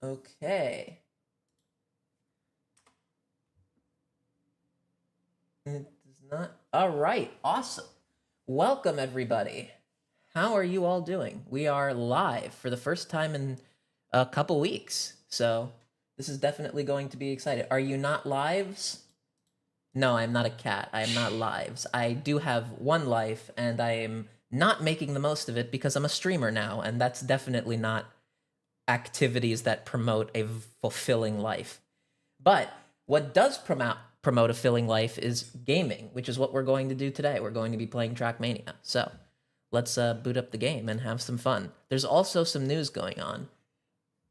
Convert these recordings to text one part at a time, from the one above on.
Okay. It does not. All right. Awesome. Welcome, everybody. How are you all doing? We are live for the first time in a couple weeks. So this is definitely going to be exciting. Are you not lives? No, I'm not a cat. I am not lives. I do have one life, and I am not making the most of it because I'm a streamer now, and that's definitely not activities that promote a fulfilling life. But what does promote a fulfilling life is gaming, which is what we're going to do today. We're going to be playing Trackmania. So let's boot up the game and have some fun. There's also some news going on,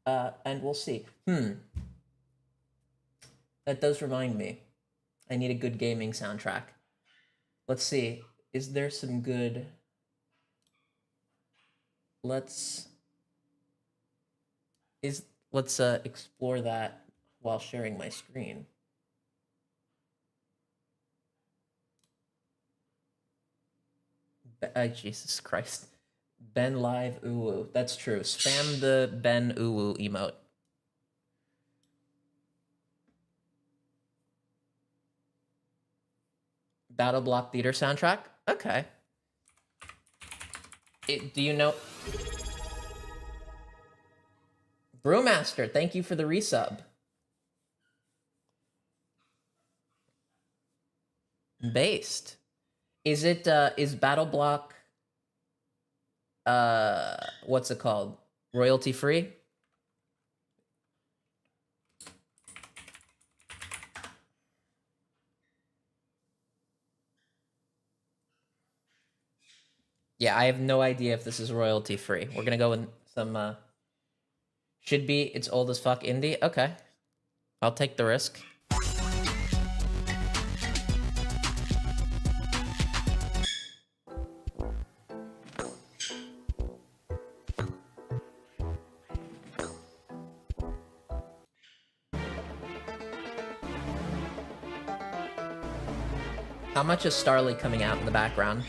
and we'll see. That does remind me. I need a good gaming soundtrack. Let's see. Is there some good... Let's explore that while sharing my screen. Jesus Christ. Ben live uwu. That's true. Spam the Ben uwu emote. Battle Block Theater soundtrack? Okay. Do you know... Brewmaster, thank you for the resub. Based. Is it, is Battle Block, what's it called? Royalty free? Yeah, I have no idea if this is royalty free. We're gonna go with some, should be, it's old as fuck indie? Okay. I'll take the risk. How much is Starly coming out in the background?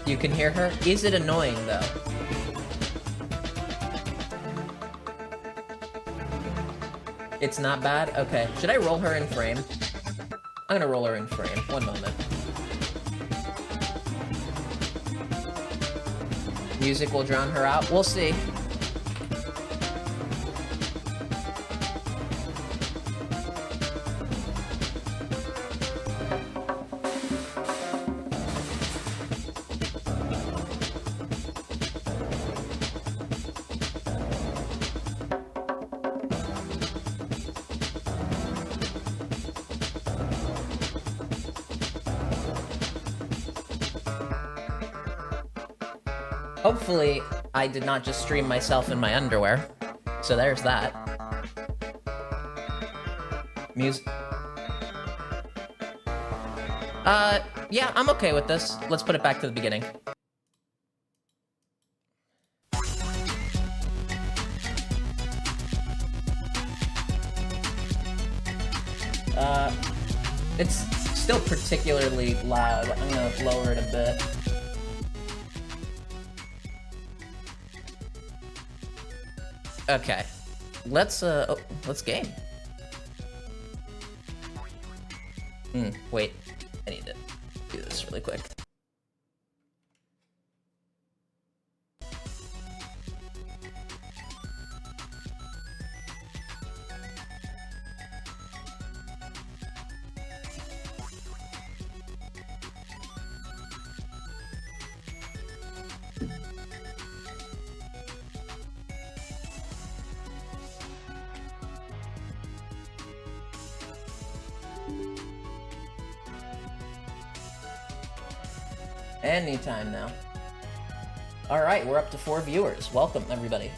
You can hear her? Is it annoying, though? It's not bad? Okay. Should I roll her in frame? I'm gonna roll her in frame. One moment. Music will drown her out. We'll see. Hopefully, I did not just stream myself in my underwear. So there's that. Music. Yeah, I'm okay with this. Let's put it back to the beginning. It's still particularly loud. I'm gonna lower it a bit. Okay, let's game. Wait, I need to do this really quick. Anytime now. All right, we're up to 4 viewers. Welcome, everybody.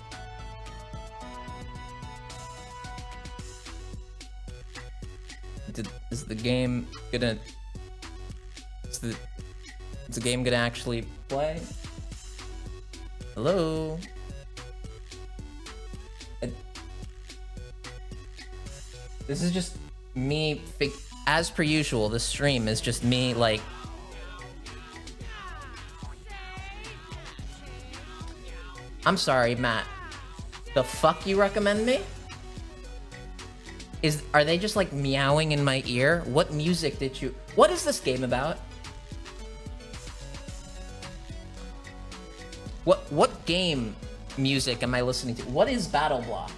Is the game gonna... Is the game gonna actually play? Hello? This is just me, as per usual, the stream is just me, like... I'm sorry, Matt. The fuck you recommend me? Are they just, like, meowing in my ear? What music did you... What is this game about? What game music am I listening to? What is Battle Block?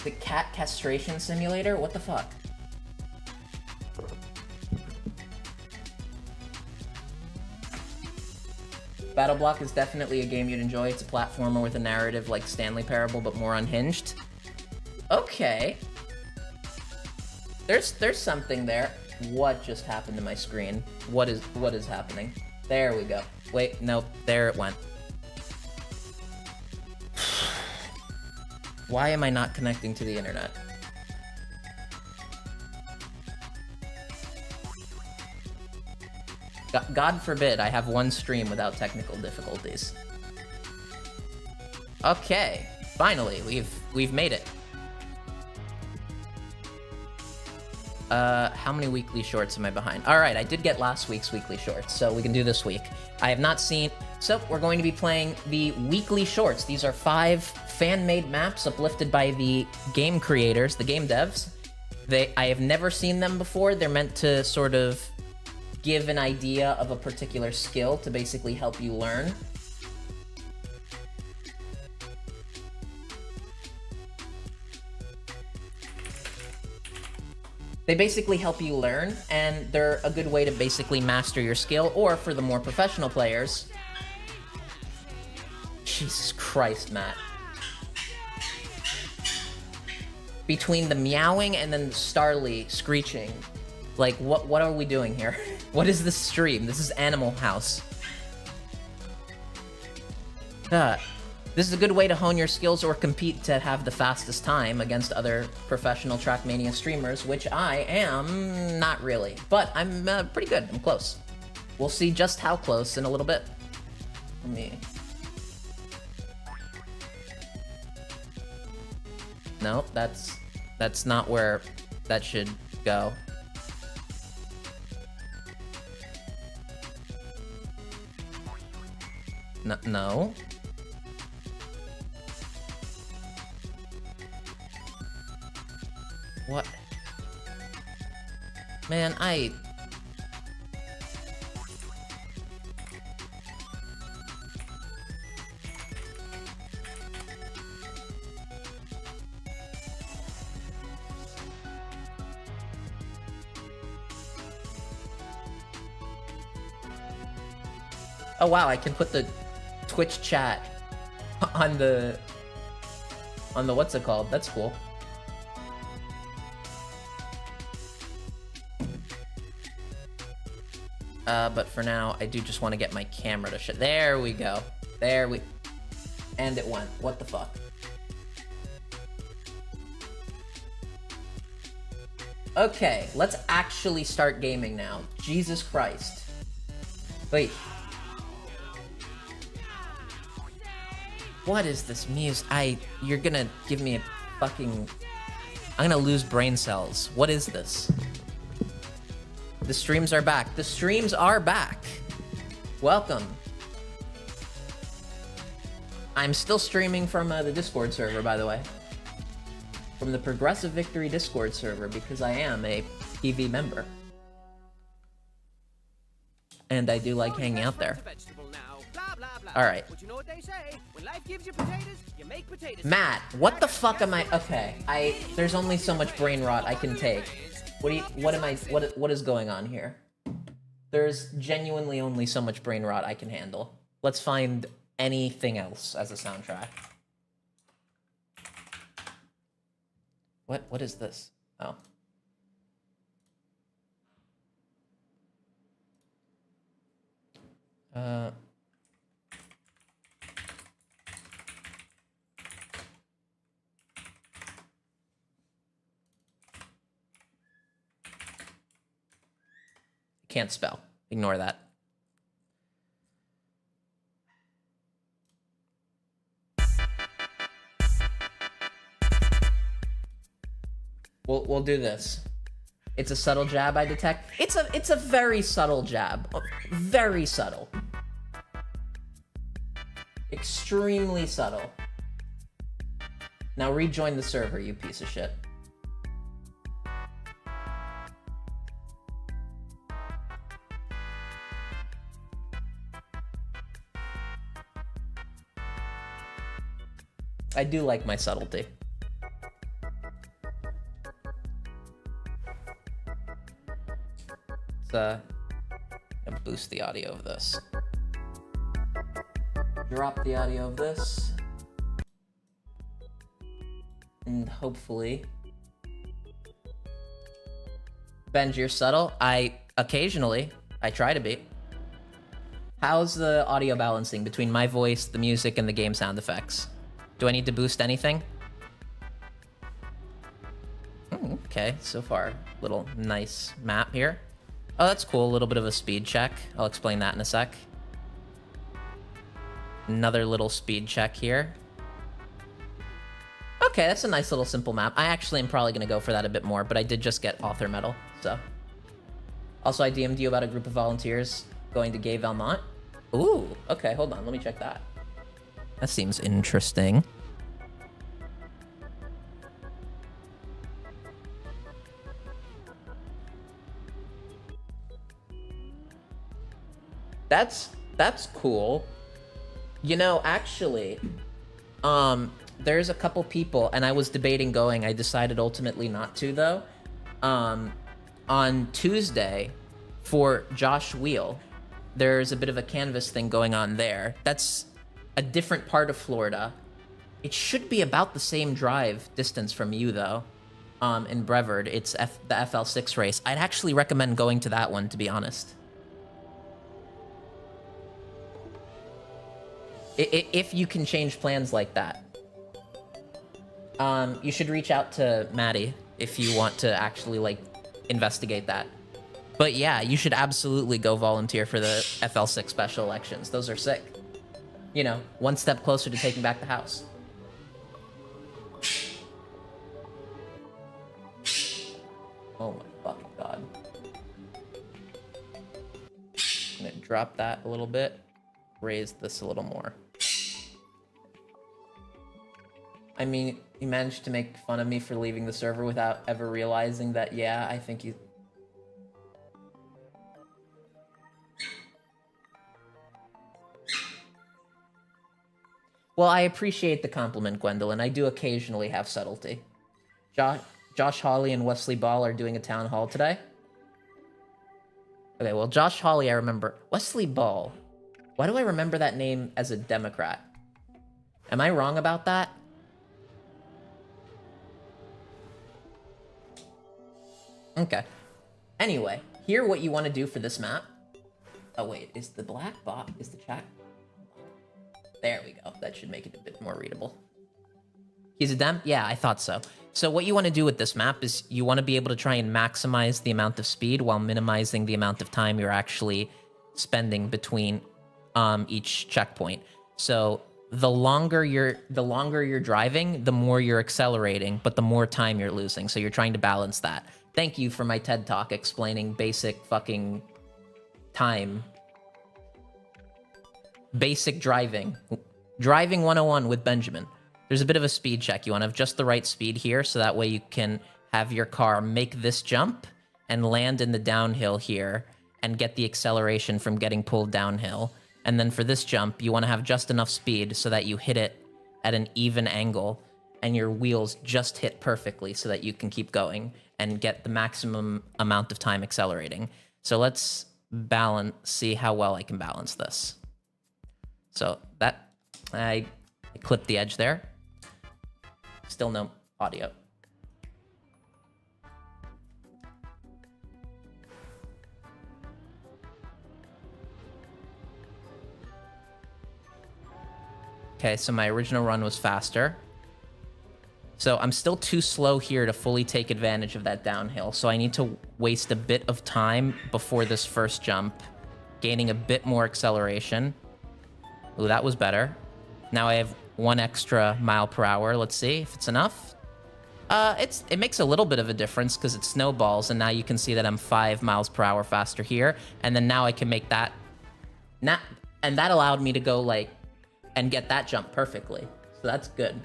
The cat castration simulator? What the fuck? Battle Block is definitely a game you'd enjoy. It's a platformer with a narrative like Stanley Parable, but more unhinged. Okay. There's something there. What just happened to my screen? What is happening? There we go. Wait, nope, there it went. Why am I not connecting to the internet? God forbid I have one stream without technical difficulties. Okay, finally, we've made it. How many weekly shorts am I behind? All right, I did get last week's weekly shorts, so we can do this week. I have not seen... So, we're going to be playing the weekly shorts. These are 5 fan-made maps uplifted by the game creators, the game devs. I have never seen them before. They're meant to sort of give an idea of a particular skill to basically help you learn. They basically help you learn, and they're a good way to basically master your skill, or for the more professional players... Jesus Christ, Matt. Between the meowing and then the Starly screeching, like, what are we doing here? What is this stream? This is Animal House. This is a good way to hone your skills or compete to have the fastest time against other professional Trackmania streamers, which I am not really. But I'm pretty good. I'm close. We'll see just how close in a little bit. Let me... No, that's not where that should go. No. What? Man, Oh wow, I can put the Twitch chat on the what's it called? That's cool. But for now, I do just want to get my camera to shut. There we go. And it went. What the fuck? Okay, let's actually start gaming now. Jesus Christ. Wait. What is this music? You're gonna give me a fucking... I'm gonna lose brain cells. What is this? The streams are back. The streams are back. Welcome. I'm still streaming from the Discord server, by the way. From the Progressive Victory Discord server, because I am a PV member. And I do like hanging out there. Alright. Matt, what the fuck am I... Okay, there's only so much brain rot I can take. What is going on here? There's genuinely only so much brain rot I can handle. Let's find anything else as a soundtrack. What is this? Oh. Can't spell. Ignore that. We'll do this. It's a subtle jab, I detect. It's a very subtle jab. Very subtle. Extremely subtle. Now rejoin the server, you piece of shit. I do like my subtlety. Let's boost the audio of this. Drop the audio of this. And hopefully... Benj, you're subtle. Occasionally, I try to be. How's the audio balancing between my voice, the music, and the game sound effects? Do I need to boost anything? Okay, so far, little nice map here. Oh, that's cool, a little bit of a speed check. I'll explain that in a sec. Another little speed check here. Okay, that's a nice little simple map. I actually am probably gonna go for that a bit more, but I did just get author medal, so. Also, I DM'd you about a group of volunteers going to Gay Valmont. Ooh, okay, hold on, let me check that. That seems interesting. That's cool. You know, actually, there's a couple people, and I was debating going. I decided ultimately not to, though. On Tuesday, for Josh Wheel, there's a bit of a canvas thing going on there. That's a different part of Florida. It should be about the same drive distance from you, though. In Brevard, it's the FL6 race. I'd actually recommend going to that one, to be honest. If you can change plans like that. You should reach out to Maddie if you want to actually, like, investigate that. But yeah, you should absolutely go volunteer for the FL6 special elections. Those are sick. You know, one step closer to taking back the house. Oh my fucking god. I'm gonna drop that a little bit. Raise this a little more. I mean, you managed to make fun of me for leaving the server without ever realizing that, yeah, I think you... Well, I appreciate the compliment, Gwendolyn. I do occasionally have subtlety. Josh Hawley and Wesley Ball are doing a town hall today. Okay, well, Josh Hawley, I remember. Wesley Ball. Why do I remember that name as a Democrat? Am I wrong about that? Okay. Anyway, here what you want to do for this map. Oh wait, is the black box, is the chat? There we go. That should make it a bit more readable. He's a Dem? Yeah, I thought so. So what you want to do with this map is you want to be able to try and maximize the amount of speed while minimizing the amount of time you're actually spending between each checkpoint. So the longer you're driving, the more you're accelerating, but the more time you're losing. So you're trying to balance that. Thank you for my TED Talk explaining basic fucking time. Basic driving. Driving 101 with Benjamin. There's a bit of a speed check. You want to have just the right speed here, so that way you can have your car make this jump and land in the downhill here and get the acceleration from getting pulled downhill. And then for this jump, you want to have just enough speed so that you hit it at an even angle and your wheels just hit perfectly so that you can keep going and get the maximum amount of time accelerating. So let's see how well I can balance this. So that, I clipped the edge there. Still no audio. Okay, so my original run was faster. So I'm still too slow here to fully take advantage of that downhill. So I need to waste a bit of time before this first jump, gaining a bit more acceleration. Ooh, that was better. Now I have 1 extra mile per hour. Let's see if it's enough. It makes a little bit of a difference because it snowballs, and now you can see that I'm 5 miles per hour faster here, and then now I can make that, and that allowed me to go like, and get that jump perfectly. So that's good.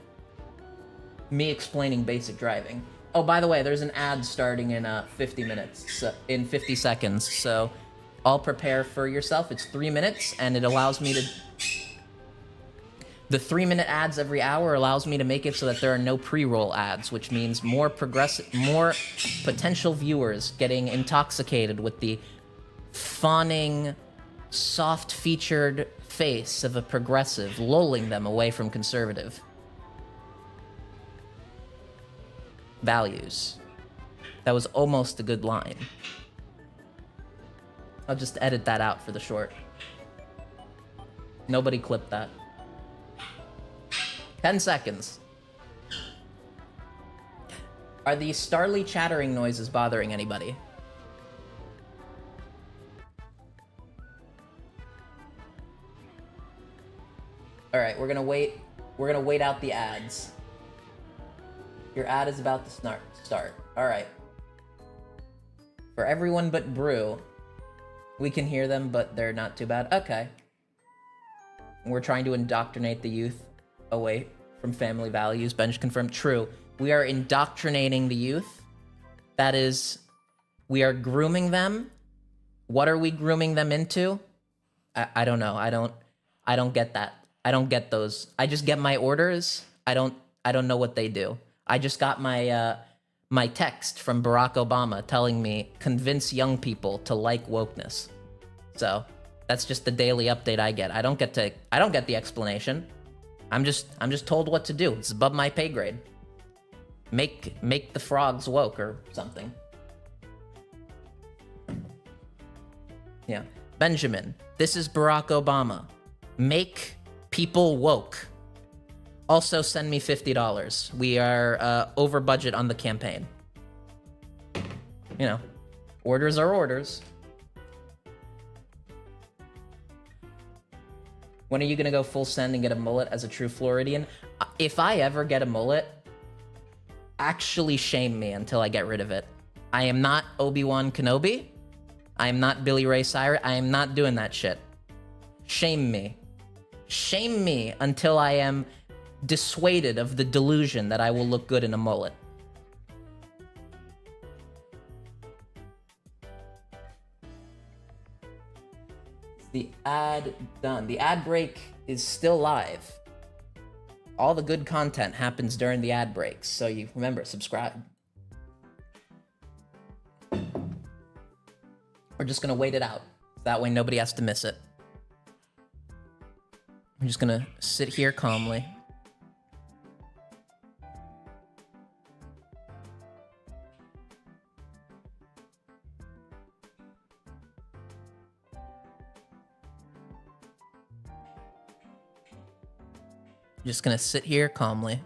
Me explaining basic driving. Oh, by the way, there's an ad starting in 50 minutes, so, in 50 seconds. So all prepare for yourself. It's 3 minutes, and it allows me to. The 3-minute ads every hour allows me to make it so that there are no pre-roll ads, which means more potential viewers getting intoxicated with the fawning, soft-featured face of a progressive, lulling them away from conservative values. That was almost a good line. I'll just edit that out for the short. Nobody clipped that. 10 seconds. Are these Starly chattering noises bothering anybody? All right, we're gonna wait. We're gonna wait out the ads. Your ad is about to start. All right. For everyone but Brew, we can hear them, but they're not too bad. Okay. We're trying to indoctrinate the youth away from family values. Benj confirmed. True. We are indoctrinating the youth. That is, we are grooming them. What are we grooming them into? I don't know. I don't get that. I don't get those. I just get my orders. I don't know what they do. I just got my my text from Barack Obama telling me convince young people to like wokeness. So that's just the daily update I get. I don't get the explanation. I'm just told what to do. It's above my pay grade. Make the frogs woke or something. Yeah. Benjamin, this is Barack Obama. Make people woke. Also send me $50. We are over budget on the campaign. You know, orders are orders. When are you gonna go full send and get a mullet as a true Floridian? If I ever get a mullet, actually shame me until I get rid of it. I am not Obi-Wan Kenobi. I am not Billy Ray Cyrus. I am not doing that shit. Shame me. Shame me until I am dissuaded of the delusion that I will look good in a mullet. The ad done. The ad break is still live. All the good content happens during the ad breaks, so you remember, subscribe. We're just gonna wait it out. That way nobody has to miss it. I'm just gonna sit here calmly. Just gonna sit here calmly.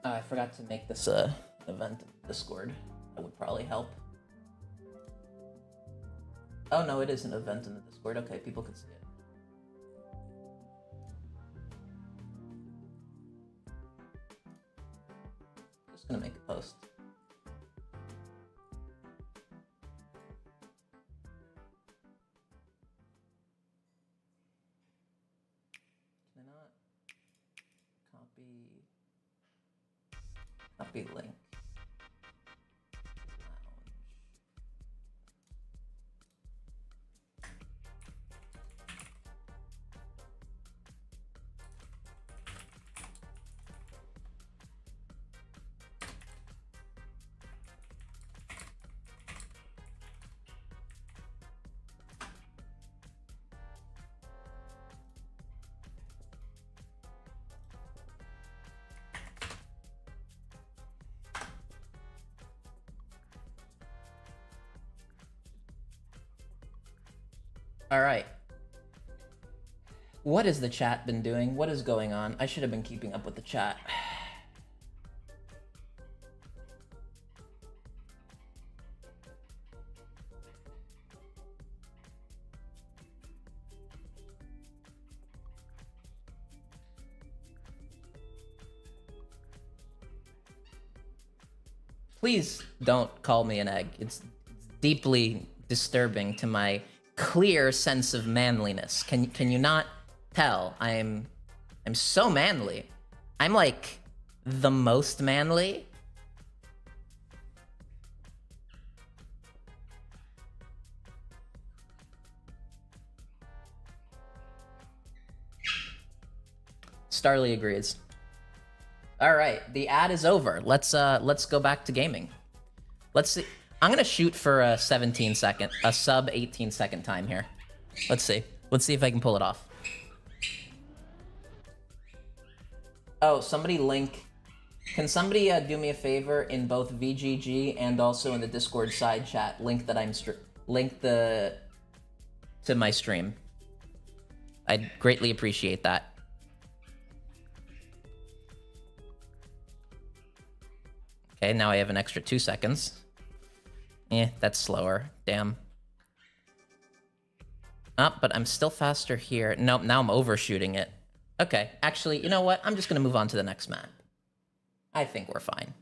I forgot to make this event in Discord. That would probably help. Oh no, it is an event in the Discord. Okay, people can see it. Just gonna make a post. Can I not copy link? All right. What has the chat been doing? What is going on? I should have been keeping up with the chat. Please don't call me an egg. It's deeply disturbing to my clear sense of manliness. Can you not tell? I'm so manly. I'm like the most manly. Starly agrees. All right, the ad is over. Let's go back to gaming. Let's see. I'm gonna shoot for a 17-second, a sub 18-second time here. Let's see. Let's see if I can pull it off. Oh, somebody link. Can somebody do me a favor in both VGG and also in the Discord side chat? Link that I'm to my stream. I'd greatly appreciate that. Okay, now I have an extra 2 seconds. That's slower. Damn. Oh, but I'm still faster here. Nope, now I'm overshooting it. Okay, actually, you know what? I'm just gonna move on to the next map. I think we're fine.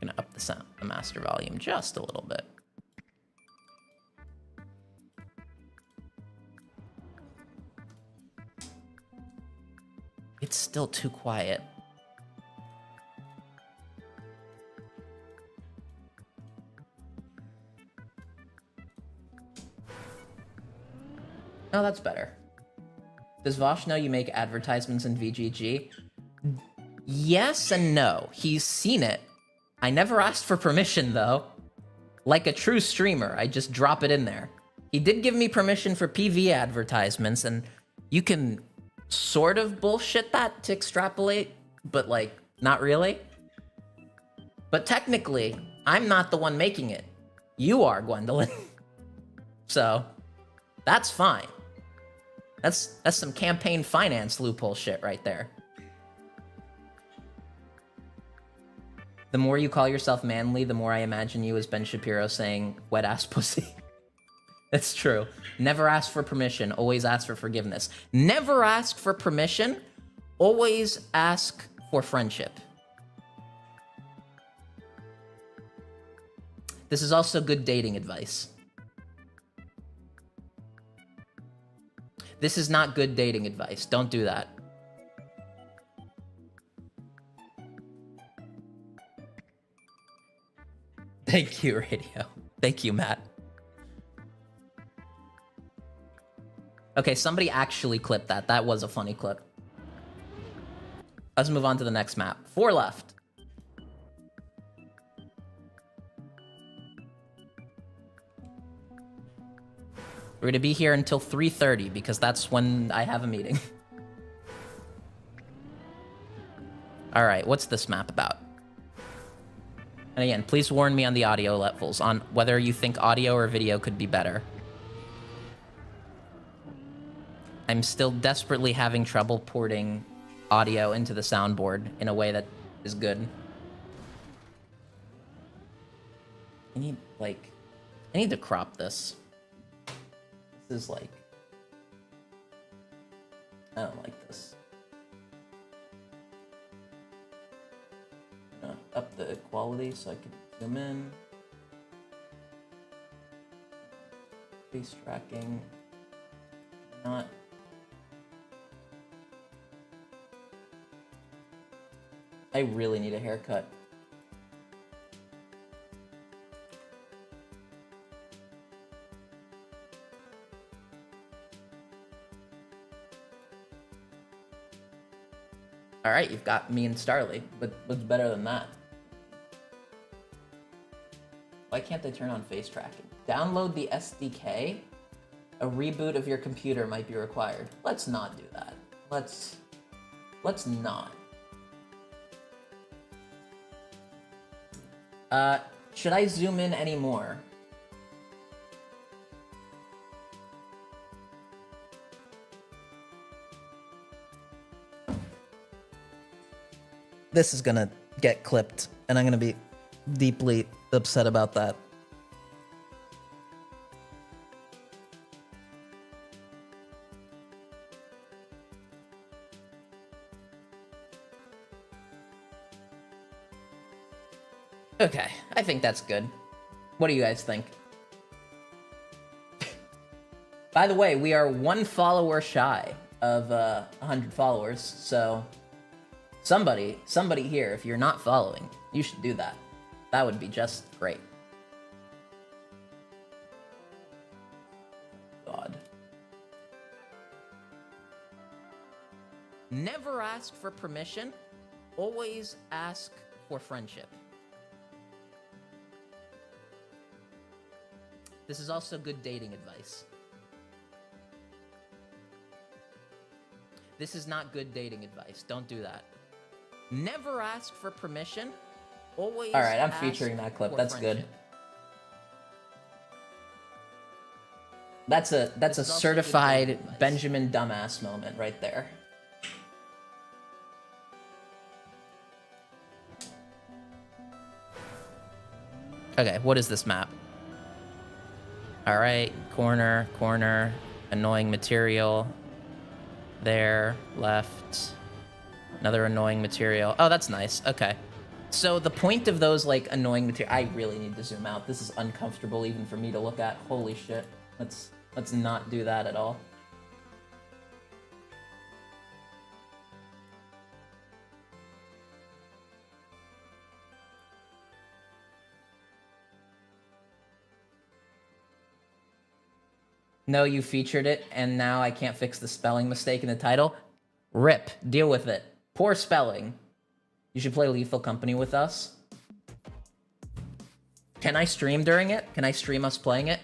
Gonna up the master volume just a little bit. It's still too quiet. Oh, that's better. Does Vosh know you make advertisements in VGG? Yes and no. He's seen it. I never asked for permission, though. Like a true streamer, I just drop it in there. He did give me permission for PV advertisements, and you can sort of bullshit that to extrapolate, but, like, not really. But technically, I'm not the one making it. You are, Gwendolyn. So, that's fine. That's some campaign finance loophole shit right there. The more you call yourself manly, the more I imagine you as Ben Shapiro saying, wet ass pussy. It's true. Never ask for permission, always ask for forgiveness. Never ask for permission, always ask for friendship. This is also good dating advice. This is not good dating advice. Don't do that. Thank you, Radio. Thank you, Matt. Okay, somebody actually clipped that. That was a funny clip. Let's move on to the next map. 4 left. We're gonna be here until 3:30 because that's when I have a meeting. All right, what's this map about? And again, please warn me on the audio levels, on whether you think audio or video could be better. I'm still desperately having trouble porting audio into the soundboard in a way that is good. I need to crop this. This is like, I don't like this. I'm gonna up the quality so I can zoom in. Face tracking. Not. I really need a haircut. All right, you've got me and Starly, but what's better than that? Why can't they turn on face tracking? Download the SDK. A reboot of your computer might be required. Let's not do that. Let's not. Should I zoom in anymore? This is gonna get clipped, and I'm gonna be deeply upset about that. Okay, I think that's good. What do you guys think? By the way, we are 1 follower shy of 100 followers, so somebody here, if you're not following, you should do that. That would be just great. God. Never ask for permission, always ask for friendship. This is also good dating advice. This is not good dating advice. Don't do that. Never ask for permission. Always. All right, I'm featuring that clip. That's good. That's a certified Benjamin dumbass moment right there. Okay, what is this map? All right, corner, annoying material. There, left, another annoying material. Oh, that's nice. Okay. So the point of those, like, annoying material... I really need to zoom out. This is uncomfortable even for me to look at. Holy shit. Let's not do that at all. No, you featured it, and now I can't fix the spelling mistake in the title. RIP. Deal with it. Poor spelling. You should play Lethal Company with us. Can I stream during it? Can I stream us playing it?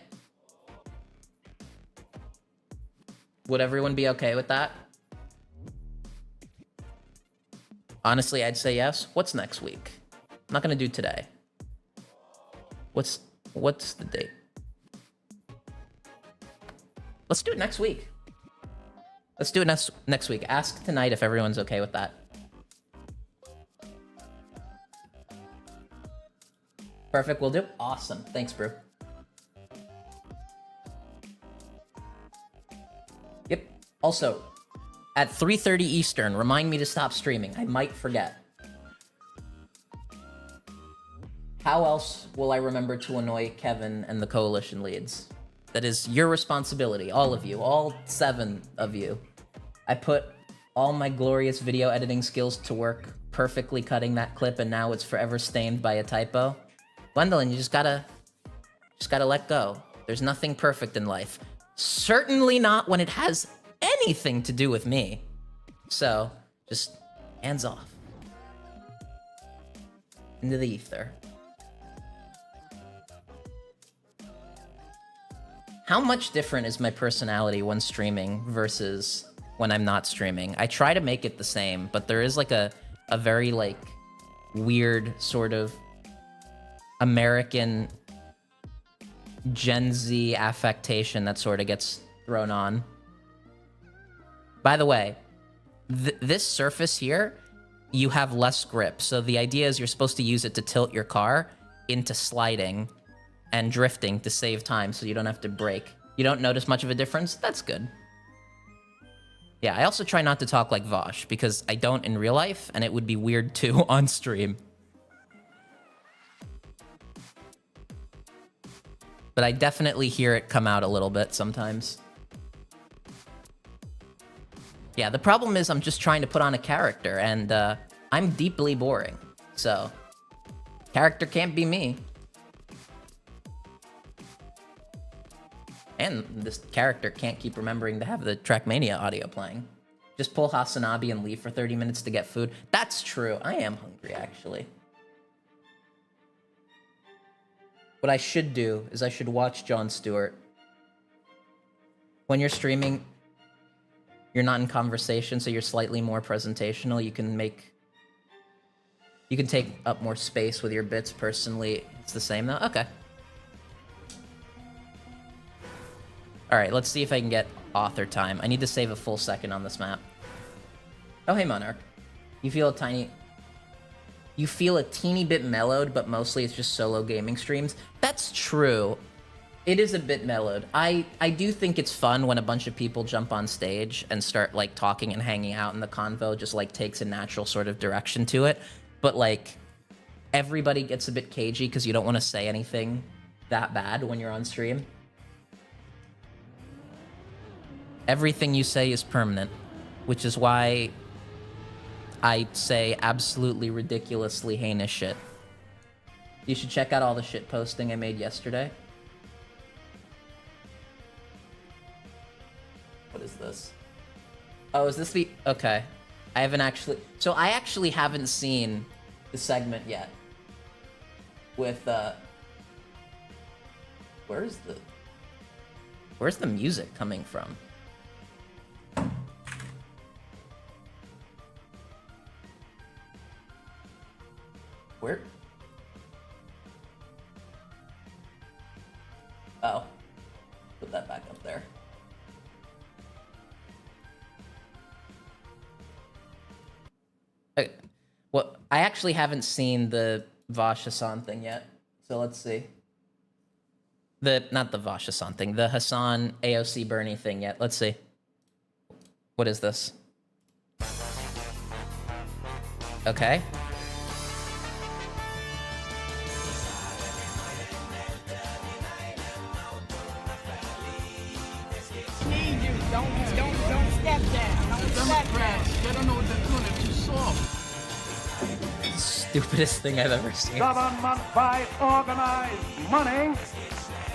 Would everyone be okay with that? Honestly, I'd say yes. What's next week? I'm not gonna do today. What's the date? Let's do it next week. Let's do it next week. Ask tonight if everyone's okay with that. Perfect, we'll do. Awesome. Thanks, bro. Yep. Also, at 3:30 Eastern, remind me to stop streaming. I might forget. How else will I remember to annoy Kevin and the coalition leads? That is your responsibility, all of you, all 7 of you. I put all my glorious video editing skills to work, perfectly cutting that clip, and now it's forever stained by a typo. Gwendolyn, you just gotta let go. There's nothing perfect in life. Certainly not when it has anything to do with me. So, just hands off. Into the ether. How much different is my personality when streaming versus when I'm not streaming? I try to make it the same, but there is like a very like weird sort of American Gen Z affectation that sort of gets thrown on. By the way, this surface here, you have less grip. So the idea is you're supposed to use it to tilt your car into sliding and drifting to save time so you don't have to brake. You don't notice much of a difference? That's good. Yeah, I also try not to talk like Vosh because I don't in real life, and it would be weird too on stream. But I definitely hear it come out a little bit sometimes. Yeah, the problem is I'm just trying to put on a character, and I'm deeply boring. So, character can't be me. And this character can't keep remembering to have the Trackmania audio playing. Just pull Hasanabi and leave for 30 minutes to get food. That's true. I am hungry, actually. What I should do is I should watch Jon Stewart. When you're streaming, you're not in conversation, so you're slightly more presentational. You can take up more space with your bits. Personally, it's the same though. Okay. All right, let's see if I can get author time. I need to save a full second on this map. Oh, hey, Monarch. You feel a teeny bit mellowed, but mostly it's just solo gaming streams. That's true. It is a bit mellowed. I do think it's fun when a bunch of people jump on stage and start, like, talking and hanging out, and the convo just, like, takes a natural sort of direction to it. But, like, everybody gets a bit cagey because you don't want to say anything that bad when you're on stream. Everything you say is permanent, which is why I say absolutely ridiculously heinous shit. You should check out all the shit posting I made yesterday. What is this? Oh, is this the... Okay. I haven't actually... So I actually haven't seen the segment yet. With, Where's the music coming from? Where? Oh. Put that back up there. Okay. Well, I actually haven't seen the Vosh Hassan thing yet. So let's see. Not the Vosh Hassan thing, the Hassan AOC Bernie thing yet. Let's see. What is this? Okay. Don't step down. Democrats, they don't know what they're doing. They're too soft. Stupidest thing I've ever seen. Government by organized money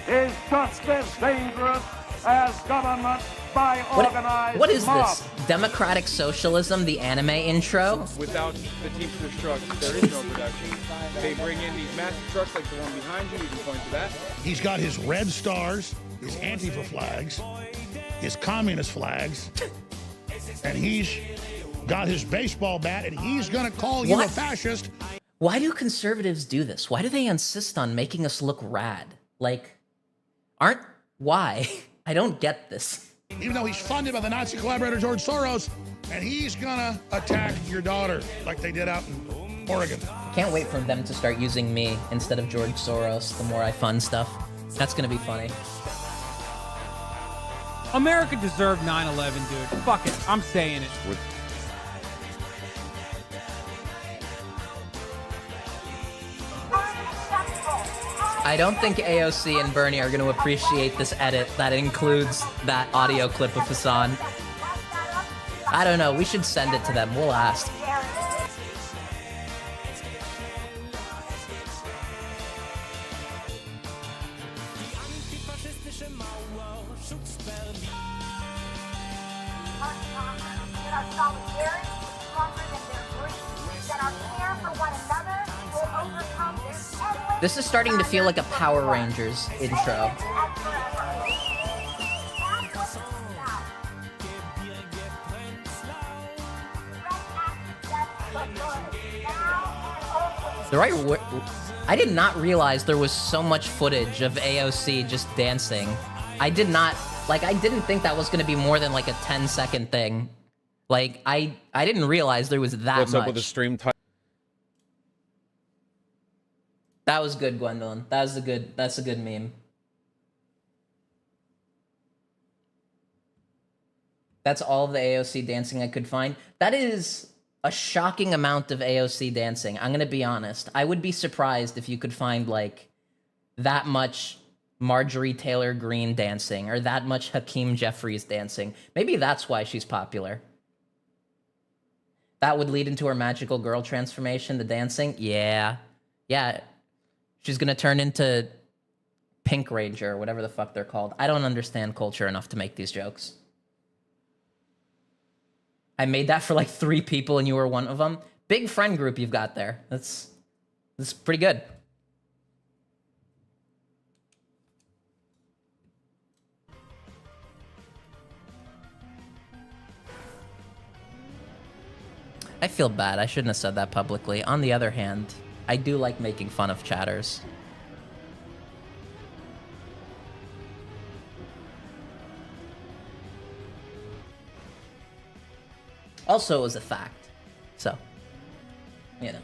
is just as dangerous as government by organized What is mob. this? Democratic Socialism, the anime intro? Without the Teamsters trucks, there is no production. They bring in these massive trucks like the one behind you. You can point to that. He's got his red stars, his Antifa flags, his communist flags, and he's got his baseball bat, and he's gonna call you a fascist. Why do conservatives do this? Why do they insist on making us look rad? Like, why? I don't get this. Even though he's funded by the Nazi collaborator George Soros, and he's gonna attack your daughter like they did out in Oregon. Can't wait for them to start using me instead of George Soros the more I fund stuff. That's gonna be funny. America deserved 9/11, dude. Fuck it. I'm saying it. I don't think AOC and Bernie are going to appreciate this edit that includes that audio clip of Hassan. I don't know. We should send it to them. We'll ask. This is starting to feel like a Power Rangers intro. I did not realize there was so much footage of AOC just dancing. I didn't think that was going to be more than like a 10-second thing. Like, I didn't realize there was that much. What's up with the stream title? That was good, Gwendolyn. That's a good meme. That's all of the AOC dancing I could find. That is a shocking amount of AOC dancing. I'm gonna be honest. I would be surprised if you could find like that much Marjorie Taylor Greene dancing or that much Hakeem Jeffries dancing. Maybe that's why she's popular. That would lead into her magical girl transformation, the dancing. Yeah. She's gonna turn into Pink Ranger or whatever the fuck they're called. I don't understand culture enough to make these jokes. I made that for like 3 people and you were one of them. Big friend group you've got there. That's pretty good. I feel bad. I shouldn't have said that publicly. On the other hand, I do like making fun of chatters. Also, it was a fact. So, you know.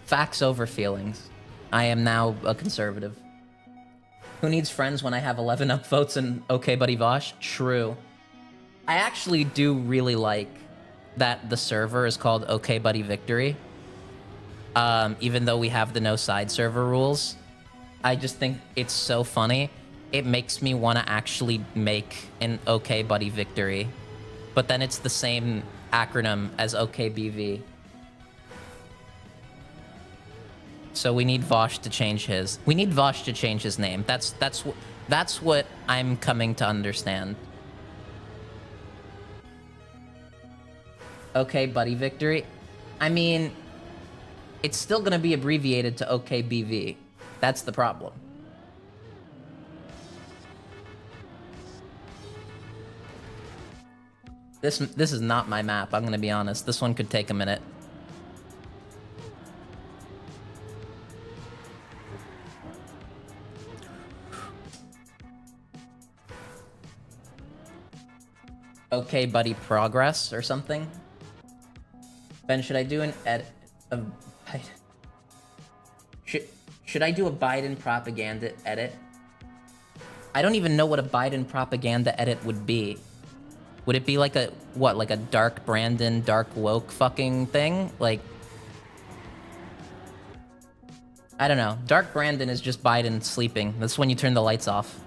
Facts over feelings. I am now a conservative. Who needs friends when I have 11 upvotes and Okay Buddy Vosh? True. I actually do really like that the server is called Okay Buddy Victory. even though we have the no side server rules. I just think it's so funny. It makes me want to actually make an OK Buddy Victory. But then it's the same acronym as OKBV. So we need Vosh to change his. We need Vosh to change his name. That's what I'm coming to understand. OK Buddy Victory. I mean, it's still gonna be abbreviated to OKBV. That's the problem. This is not my map, I'm gonna be honest. This one could take a minute. Okay, buddy, progress or something. Ben, should I do an edit? Should I do a Biden propaganda edit? I don't even know what a Biden propaganda edit would be. Would it be like a, what, like a dark Brandon, dark woke fucking thing? Like, I don't know. Dark Brandon is just Biden sleeping. That's when you turn the lights off.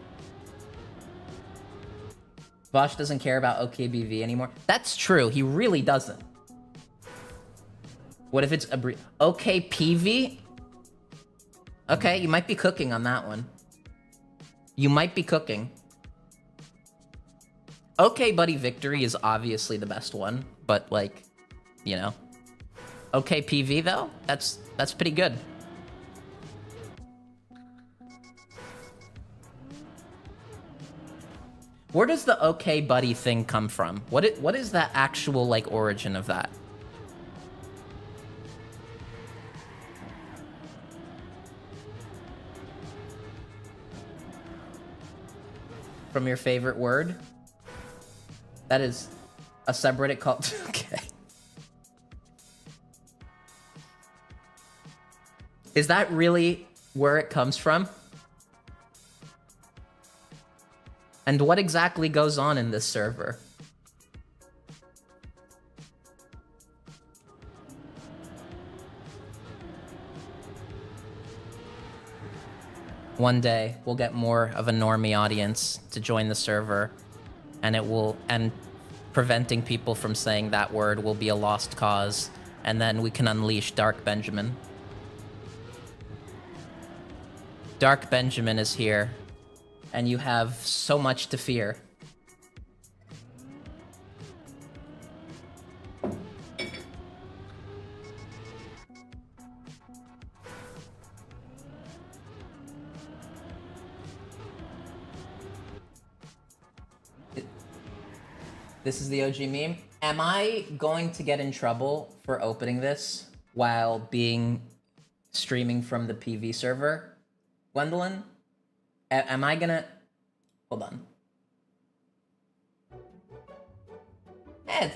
Vosh doesn't care about OKBV anymore. That's true. He really doesn't. What if it's OKPV? Okay, you might be cooking on that one. You might be cooking. Okay, Buddy Victory is obviously the best one, but like, you know. OKPV though, that's pretty good. Where does the OK Buddy thing come from? What is the actual like origin of that? From your favorite word? That is a subreddit called... Okay. Is that really where it comes from? And what exactly goes on in this server? One day, we'll get more of a normie audience to join the server, and preventing people from saying that word will be a lost cause, and then we can unleash Dark Benjamin. Dark Benjamin is here, and you have so much to fear. This is the OG meme. Am I going to get in trouble for opening this while streaming from the PV server, Gwendolyn? Am I gonna... Hold on.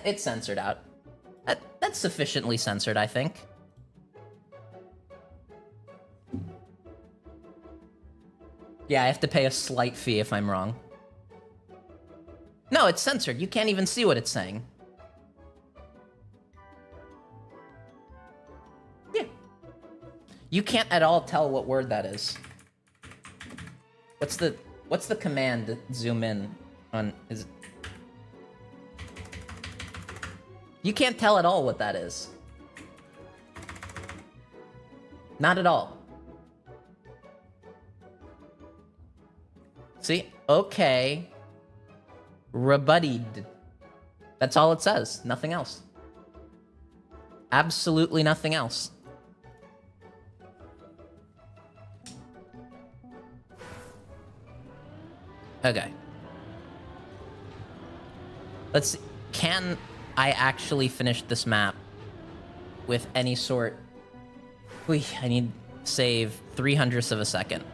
It's censored out. That's sufficiently censored, I think. Yeah, I have to pay a slight fee if I'm wrong. No, it's censored. You can't even see what it's saying. Yeah. You can't at all tell what word that is. What's the command to zoom in on? You can't tell at all what that is. Not at all. See? Okay. Rebutted. That's all it says. Nothing else. Absolutely nothing else. Okay. Let's see. Can I actually finish this map with any sort... I need to save 0.03 of a second.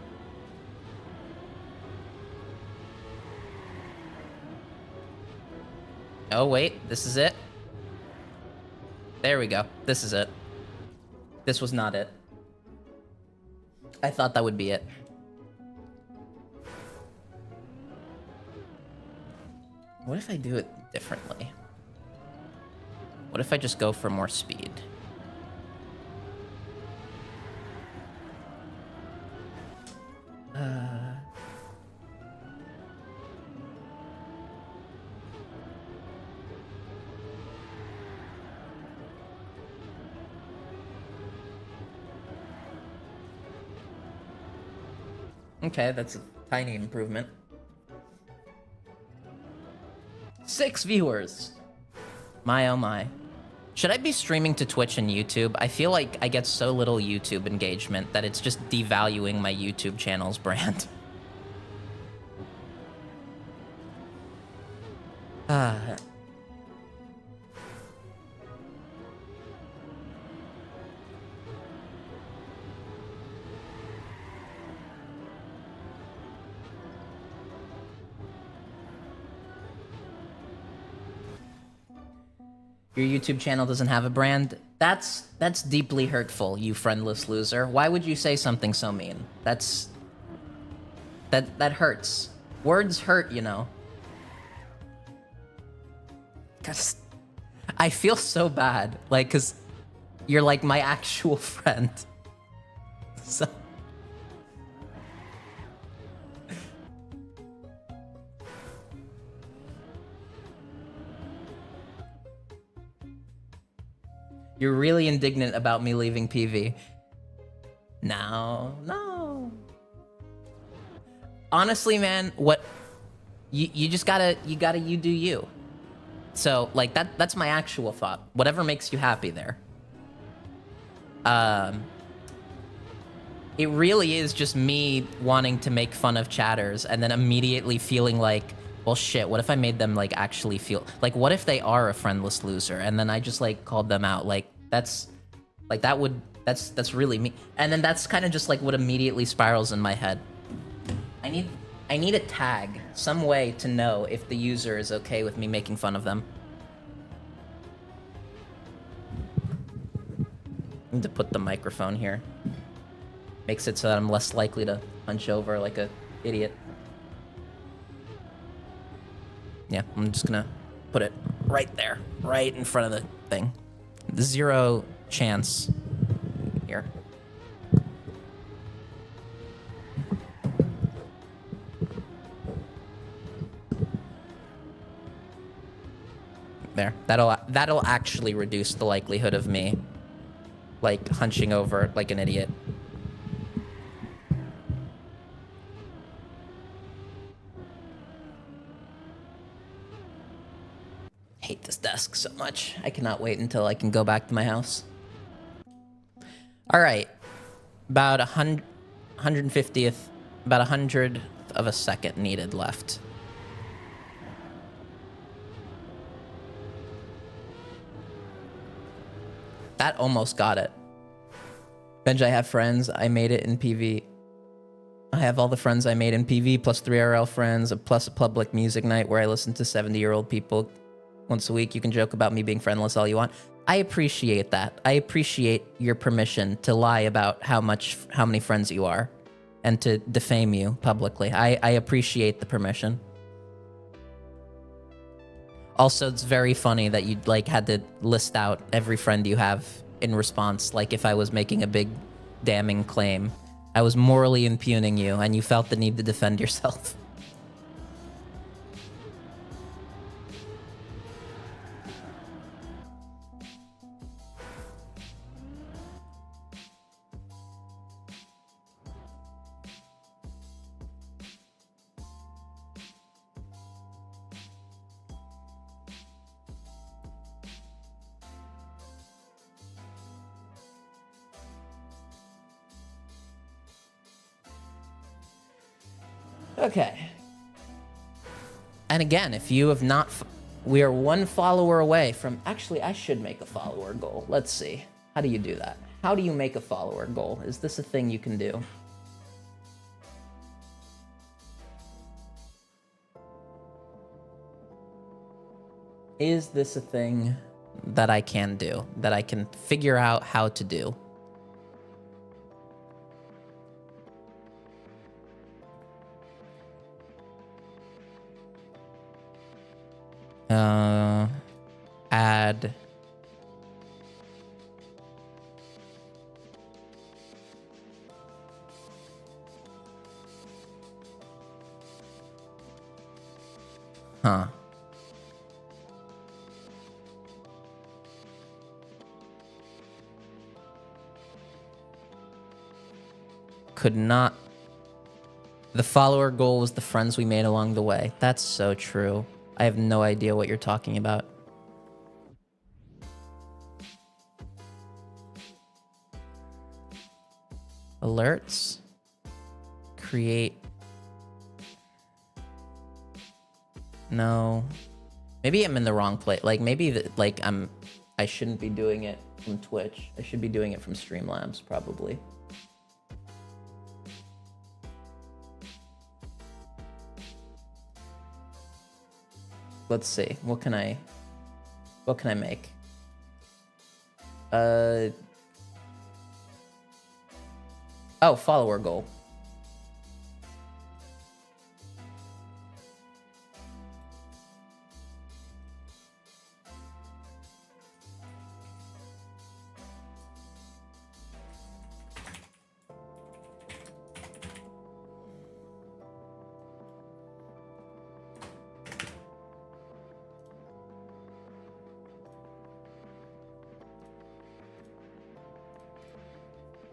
Oh, wait. This is it? There we go. This is it. This was not it. I thought that would be it. What if I do it differently? What if I just go for more speed? Okay, that's a tiny improvement. 6 viewers. My oh my. Should I be streaming to Twitch and YouTube? I feel like I get so little YouTube engagement that it's just devaluing my YouTube channel's brand. Your YouTube channel doesn't have a brand? That's deeply hurtful, you friendless loser. Why would you say something so mean? That hurts. Words hurt, you know. 'Cause I feel so bad, like, 'cause you're like my actual friend. So you're really indignant about me leaving PV. No. Honestly, man, what you just gotta you do you. So like that's my actual thought. Whatever makes you happy there. It really is just me wanting to make fun of chatters and then immediately feeling like, well, shit, what if I made them like actually feel like, what if they are a friendless loser? And then I just like called them out. Like that's really me. And then that's kind of just like what immediately spirals in my head. I need a tag, some way to know if the user is okay with me making fun of them. I need to put the microphone here. Makes it so that I'm less likely to hunch over like a idiot. Yeah, I'm just gonna put it right there, right in front of the thing. 0 chance here. There. That'll actually reduce the likelihood of me like hunching over like an idiot. Hate this desk so much. I cannot wait until I can go back to my house. All right. About 150th, about 100th of a second needed left. That almost got it. Benj, I have friends. I made it in PV. I have all the friends I made in PV, plus 3 RL friends, plus a public music night where I listen to 70-year-old people once a week. You can joke about me being friendless all you want. I appreciate that. I appreciate your permission to lie about how many friends you are and to defame you publicly. I appreciate the permission. Also, it's very funny that you like had to list out every friend you have in response, like if I was making a big damning claim. I was morally impugning you, and you felt the need to defend yourself. Okay. And again, if you have not... we are 1 follower away from... Actually, I should make a follower goal. Let's see. How do you do that? How do you make a follower goal? Is this a thing you can do? Is this a thing that I can do? That I can figure out how to do? Add could not The follower goal was the friends we made along the way. That's so true. I have no idea what you're talking about. Alerts. Create. No. Maybe I'm in the wrong place. Like maybe I shouldn't be doing it from Twitch. I should be doing it from Streamlabs probably. Let's see. What can I make? Oh, follower goal.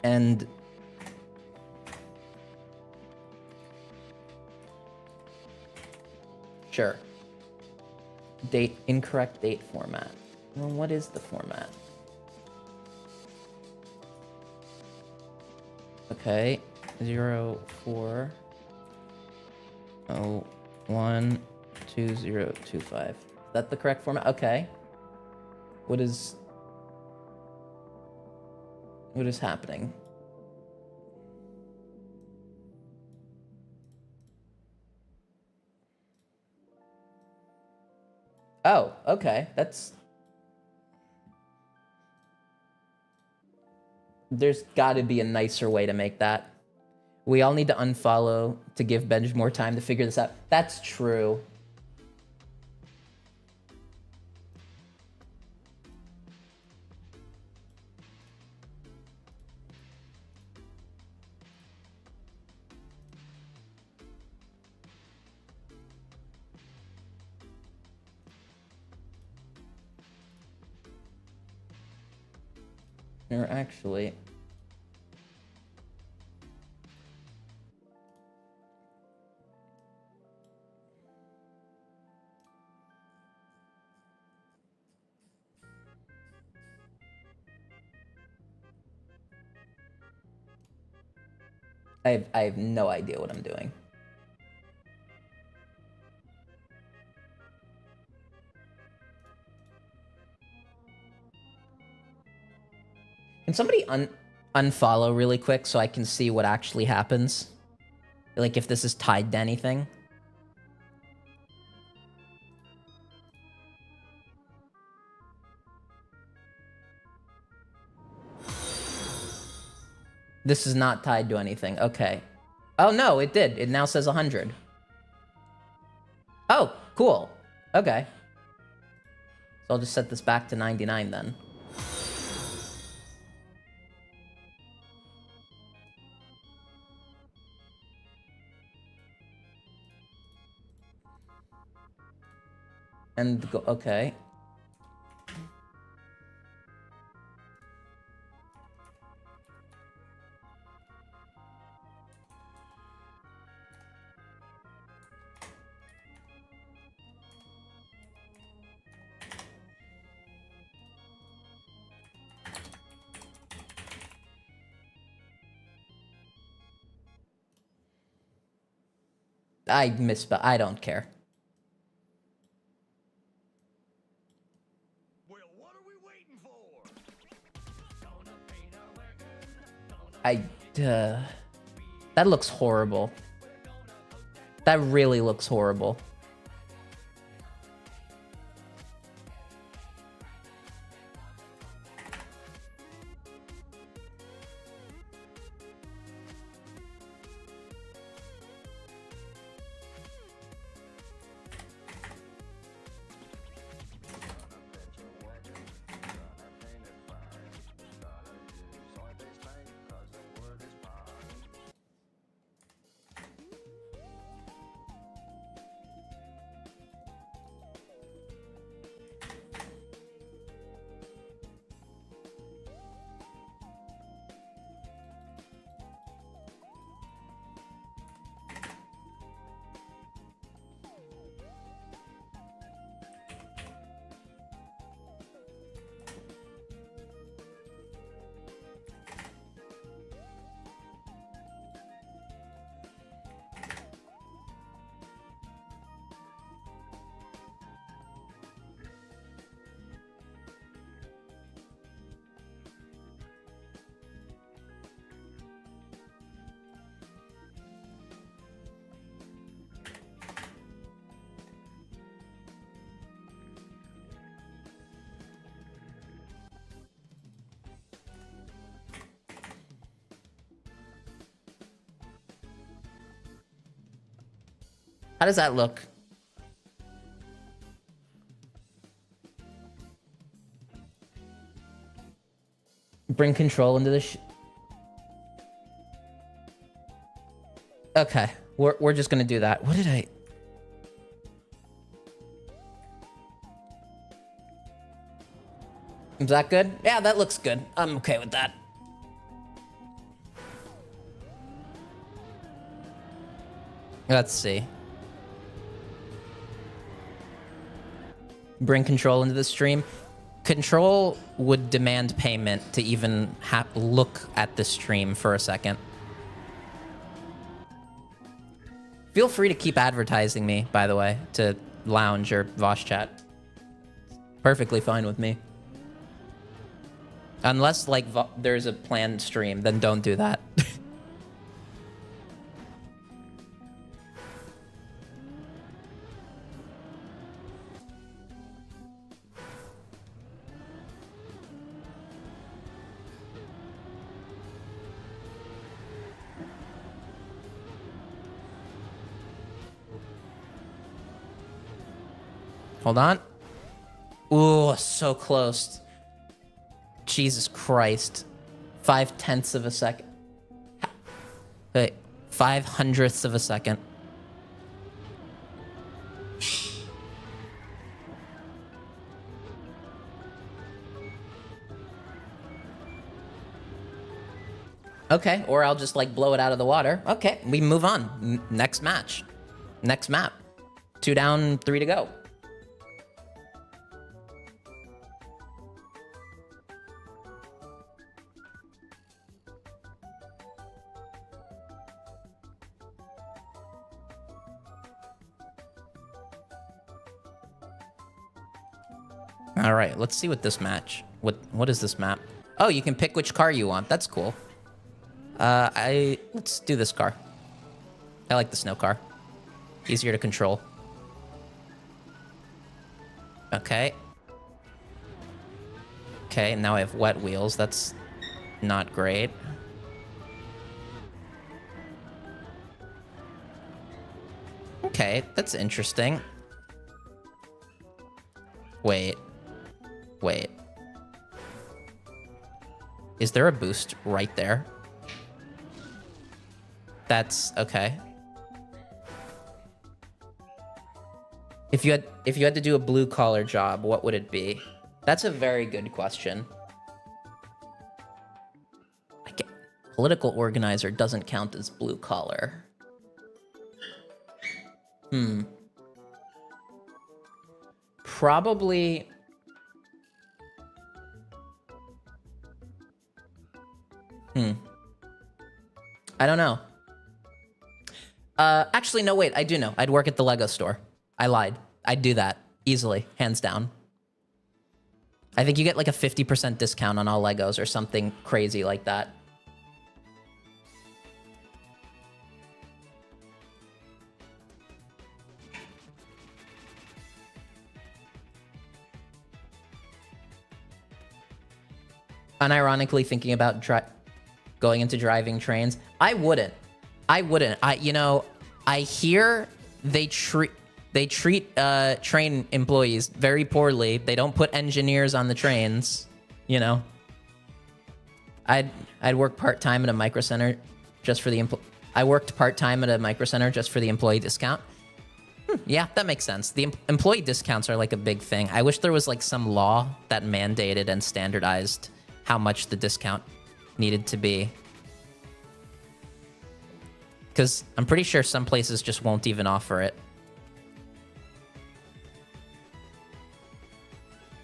And sure. Incorrect date format. Well, what is the format? Okay. 0 4 0 1 2 0 2 5. Is that the correct format? Okay. What is happening? Oh, okay. There's got to be a nicer way to make that. We all need to unfollow to give Benj more time to figure this out. That's true. Or actually, I have no idea what I'm doing. Can somebody unfollow really quick so I can see what actually happens? Like if this is tied to anything? This is not tied to anything. Okay. Oh no, it did. It now says 100. Oh, cool. Okay. So I'll just set this back to 99 then. And go, okay. I misspelled. I don't care. Well, what are we waiting for? That looks horrible. That really looks horrible. How does that look? Bring control into the okay, we're just gonna do that. What did I... Is that good? Yeah, that looks good. I'm okay with that. Let's see. Bring control into the stream. Control would demand payment to even look at the stream for a second. Feel free to keep advertising me, by the way, to Lounge or Vosh Chat. Perfectly fine with me. Unless, like, there's a planned stream, then don't do that. Hold on. Ooh, so close. Jesus Christ. 0.5 of a second. Wait, 0.05 of a second. Okay, or I'll just like blow it out of the water. Okay, we move on. Next match. Next map. 2 down, 3 to go. All right, let's see what this match. What is this map? Oh, you can pick which car you want. That's cool. Let's do this car. I like the snow car. Easier to control. Okay. Okay, now I have wet wheels. That's not great. Okay, that's interesting. Wait. Is there a boost right there? That's okay. If you had to do a blue collar job, what would it be? That's a very good question. Political organizer doesn't count as blue collar. Probably. I don't know. Actually, no, wait, I do know. I'd work at the Lego store. I lied. I'd do that easily, hands down. I think you get like a 50% discount on all Legos or something crazy like that. Unironically thinking about going into driving trains. I wouldn't. I hear they treat train employees very poorly. They don't put engineers on the trains, you know. I'd work part-time at a micro center just for the I worked part-time at a micro center just for the employee discount. Yeah, that makes sense. The employee discounts are like a big thing. I wish there was like some law that mandated and standardized how much the discount needed to be. Because I'm pretty sure some places just won't even offer it.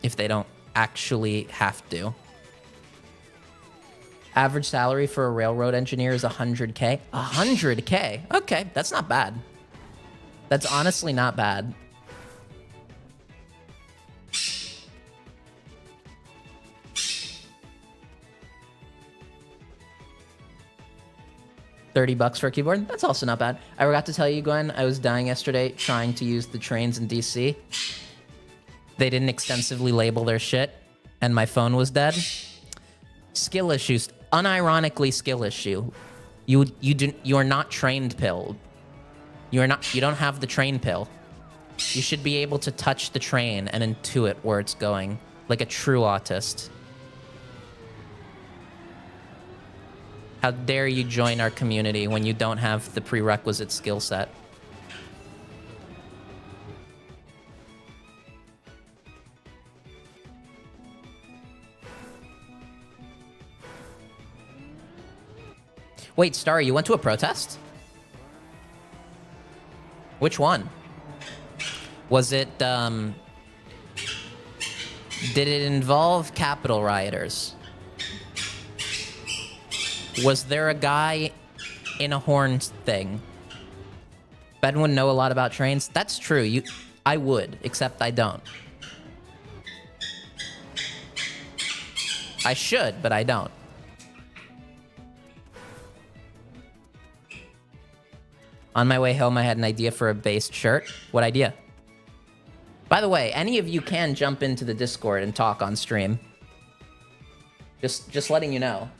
If they don't actually have to. Average salary for a railroad engineer is 100K. 100K? Okay, that's not bad. That's honestly not bad. $30 for a keyboard? That's also not bad. I forgot to tell you, Gwen, I was dying yesterday trying to use the trains in DC. They didn't extensively label their shit, and my phone was dead. Skill issues. Unironically skill issue. You are not trained pilled. You don't have the train pill. You should be able to touch the train and intuit where it's going, like a true autist. How dare you join our community when you don't have the prerequisite skill set? Wait, Starry, you went to a protest? Which one? Was it, did it involve Capitol rioters? Was there a guy in a horn thing? Ben would know a lot about trains. That's true. I would, except I don't. I should, but I don't. On my way home, I had an idea for a based shirt. What idea? By the way, any of you can jump into the Discord and talk on stream. Just letting you know.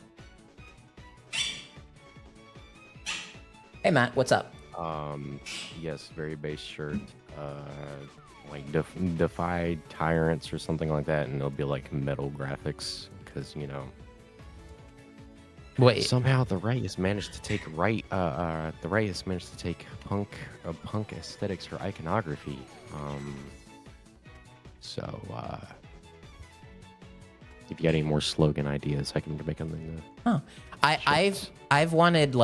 Hey, Matt, what's up? Yes, very base shirt. Like defy tyrants or something like that, and it'll be like metal graphics because Wait. somehow the right has managed to take punk aesthetics for iconography. So if you got any more slogan ideas, I can make them in the. Oh, I've wanted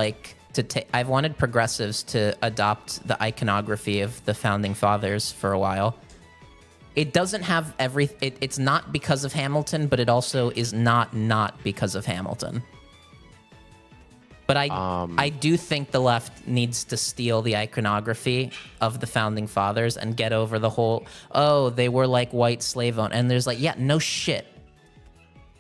I've wanted progressives to adopt the iconography of the founding fathers for a while. It doesn't have it's not because of Hamilton, but it also is not because of Hamilton. But I do think the left needs to steal the iconography of the founding fathers and get over the whole, oh, they were like white slave owned. And there's like, yeah, no shit.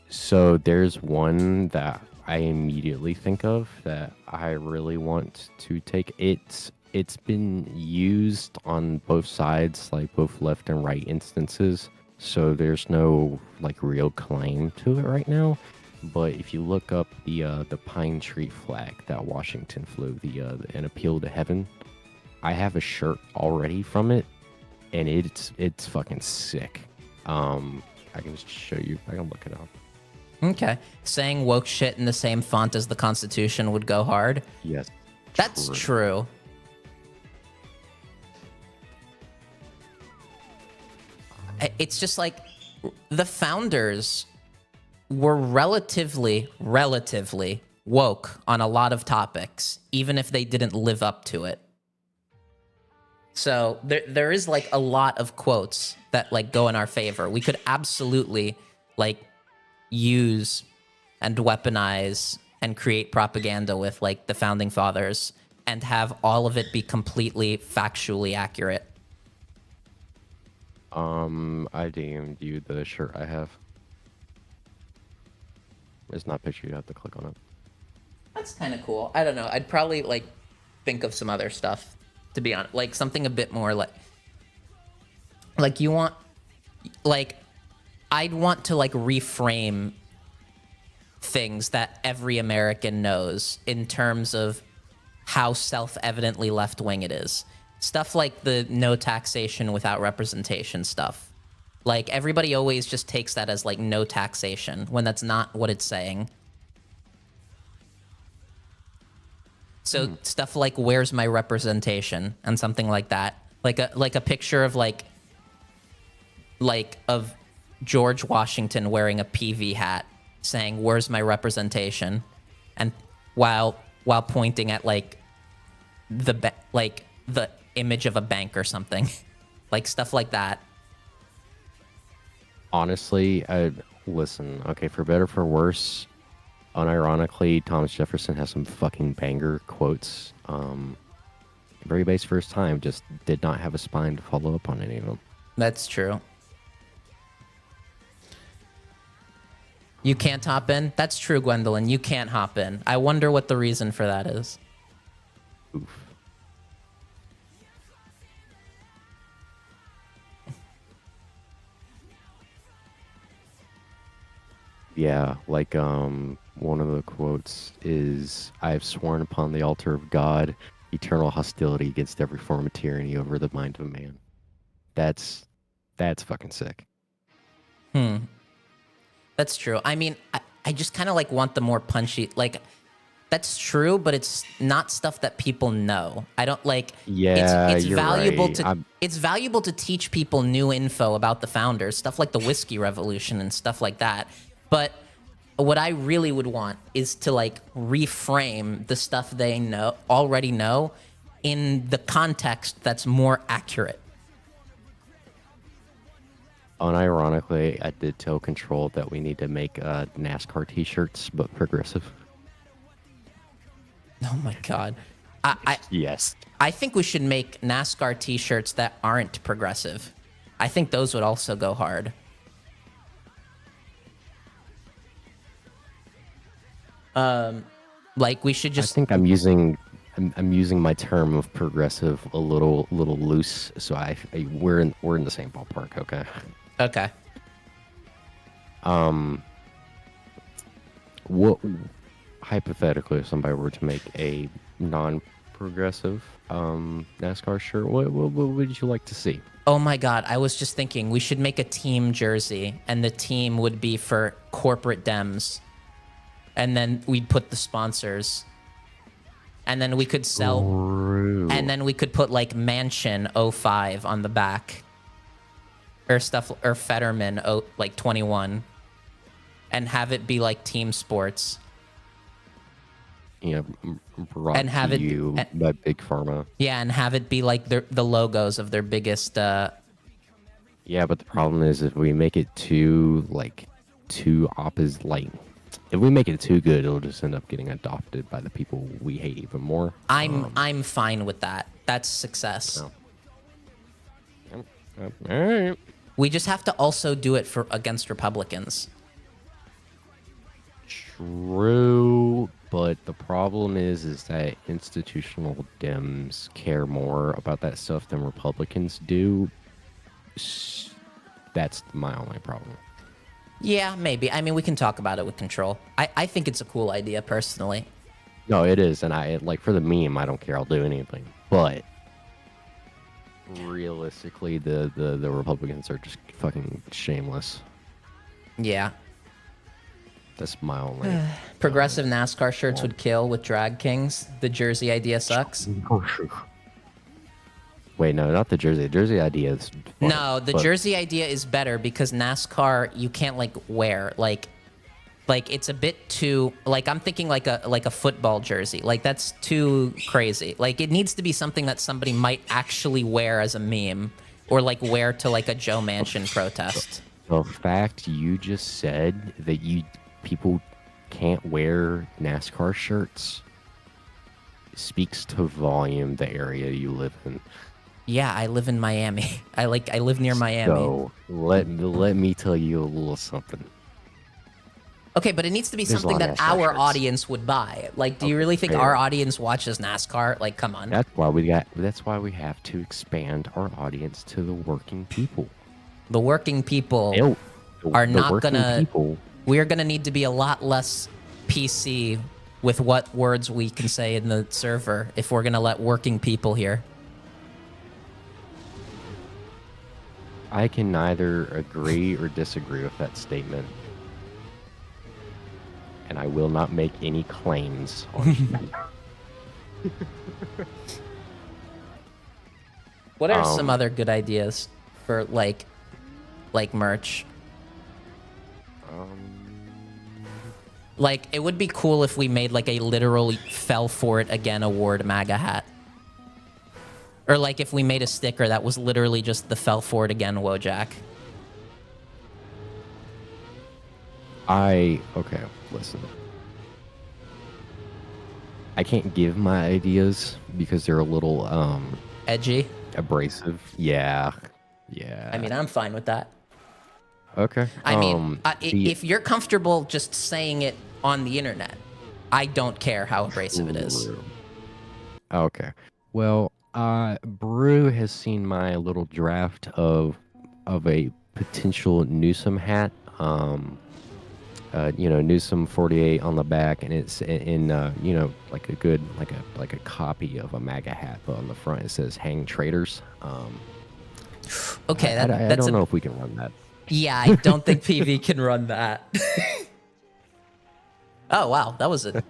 So there's one that I immediately think of that I really want to take. It's been used on both sides, like both left and right instances. So there's no like real claim to it right now. But if you look up the pine tree flag that Washington flew, an appeal to heaven, I have a shirt already from it, and it's fucking sick. I can just show you. I can look it up. Okay. Saying woke shit in the same font as the Constitution would go hard? Yes. That's true. It's just like the founders were relatively woke on a lot of topics, even if they didn't live up to it. So there is like a lot of quotes that like go in our favor. We could absolutely like use and weaponize and create propaganda with like the founding fathers and have all of it be completely factually accurate. I DM'd you the shirt I have. It's not a picture, you have to click on it. That's kind of cool. I don't know. I'd probably like think of some other stuff, to be honest. Like something a bit more like you want, like I'd want to like reframe things that every American knows in terms of how self-evidently left-wing it is. Stuff like the no taxation without representation stuff. Like, everybody always just takes that as, like, no taxation, when that's not what it's saying. So stuff like, where's my representation? And something like that. Like a picture of, like of George Washington wearing a PV hat, saying, where's my representation? And while pointing at, like, the image of a bank or something. Like, stuff like that. Honestly, listen, okay, for better or for worse, unironically, Thomas Jefferson has some fucking banger quotes. Very base first time, just did not have a spine to follow up on any of them. That's true. You can't hop in? That's true, Gwendolyn. You can't hop in. I wonder what the reason for that is. Oof. Yeah, like one of the quotes is, "I've sworn upon the altar of God eternal hostility against every form of tyranny over the mind of a man. That's fucking sick. That's true. I mean, I just kind of like want the more punchy, like, that's true, but it's not stuff that people know. I don't like. Yeah, it's you're valuable right. to it's valuable to teach people new info about the founders, stuff like the whiskey revolution and stuff like that. But what I really would want is to like reframe the stuff they already know in the context that's more accurate. Unironically, I did tell Control that we need to make NASCAR T-shirts, but progressive. Oh my god. Yes. I think we should make NASCAR T-shirts that aren't progressive. I think those would also go hard. Like we should just. I think I'm using my term of progressive a little loose, so we're in the same ballpark. Okay. Okay. What hypothetically, if somebody were to make a non-progressive NASCAR shirt, what would you like to see? Oh my god, I was just thinking we should make a team jersey, and the team would be for corporate Dems, and then we'd put the sponsors, and then we could sell, and then we could put like Mansion 05 on the back, or stuff, or Fetterman like 21, and have it be like team sports. You know, brought and have to it you by Big Pharma. Yeah, and have it be like the logos of their biggest. Yeah, but the problem is if we make it too opposite, like if we make it too good, it'll just end up getting adopted by the people we hate even more. I'm fine with that. That's success. Oh. All right. We just have to also do it against Republicans. True, but the problem is that institutional Dems care more about that stuff than Republicans do. That's my only problem. Yeah, maybe. I mean, we can talk about it with Control. I think it's a cool idea, personally. No, it is, and I like for the meme. I don't care. I'll do anything. But realistically, the Republicans are just fucking shameless. Yeah. That's my only. Progressive NASCAR shirts would kill with drag kings. The jersey idea sucks. Wait, no, not the jersey. The jersey idea is fun, No, the jersey idea is better because NASCAR you can't like wear like it's a bit too like I'm thinking like a football jersey. Like that's too crazy. Like it needs to be something that somebody might actually wear as a meme or like wear to like a Joe Manchin protest. The fact you just said that people can't wear NASCAR shirts speaks to volume the area you live in. Yeah, I live in Miami. I live near Miami. So let me tell you a little something. Okay, but it needs to be There's something a lot of that NASCAR our shirts. audience would buy. Like, do you really think fair. our audience watches NASCAR? Like, come on. That's why we have to expand our audience to the working people. The working people The are not working gonna. people. We are gonna need to be a lot less PC with what words we can say in the server if we're gonna let working people here. I can neither agree or disagree with that statement. And I will not make any claims on What are some other good ideas for like merch? Like, it would be cool if we made like a literal fell for it again award MAGA hat. Or like if we made a sticker that was literally just the fell for it again Wojak. Okay, listen. I can't give my ideas because they're a little Edgy. abrasive. Yeah. I mean, I'm fine with that. Okay. I mean, if you're comfortable just saying it on the internet, I don't care how abrasive it is. Okay. Well, Brew has seen my little draft of a potential Newsom hat. Newsome 48 on the back, and it's in like a good like a copy of a MAGA hat, but on the front it says "Hang Traitors." Okay, I that's don't know if we can run that. Yeah, I don't think PV can run that. Oh wow, that was it.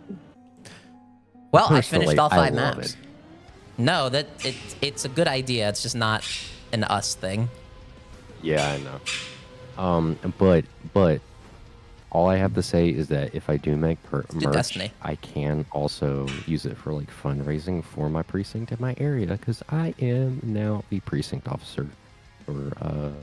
Well, I finished Personally, all 5 I love maps. it. No, it's a good idea. It's just not an us thing. Yeah, I know. But all I have to say is that if I do make merch, Destiny. I can also use it for like fundraising for my precinct in my area, because I am now the precinct officer for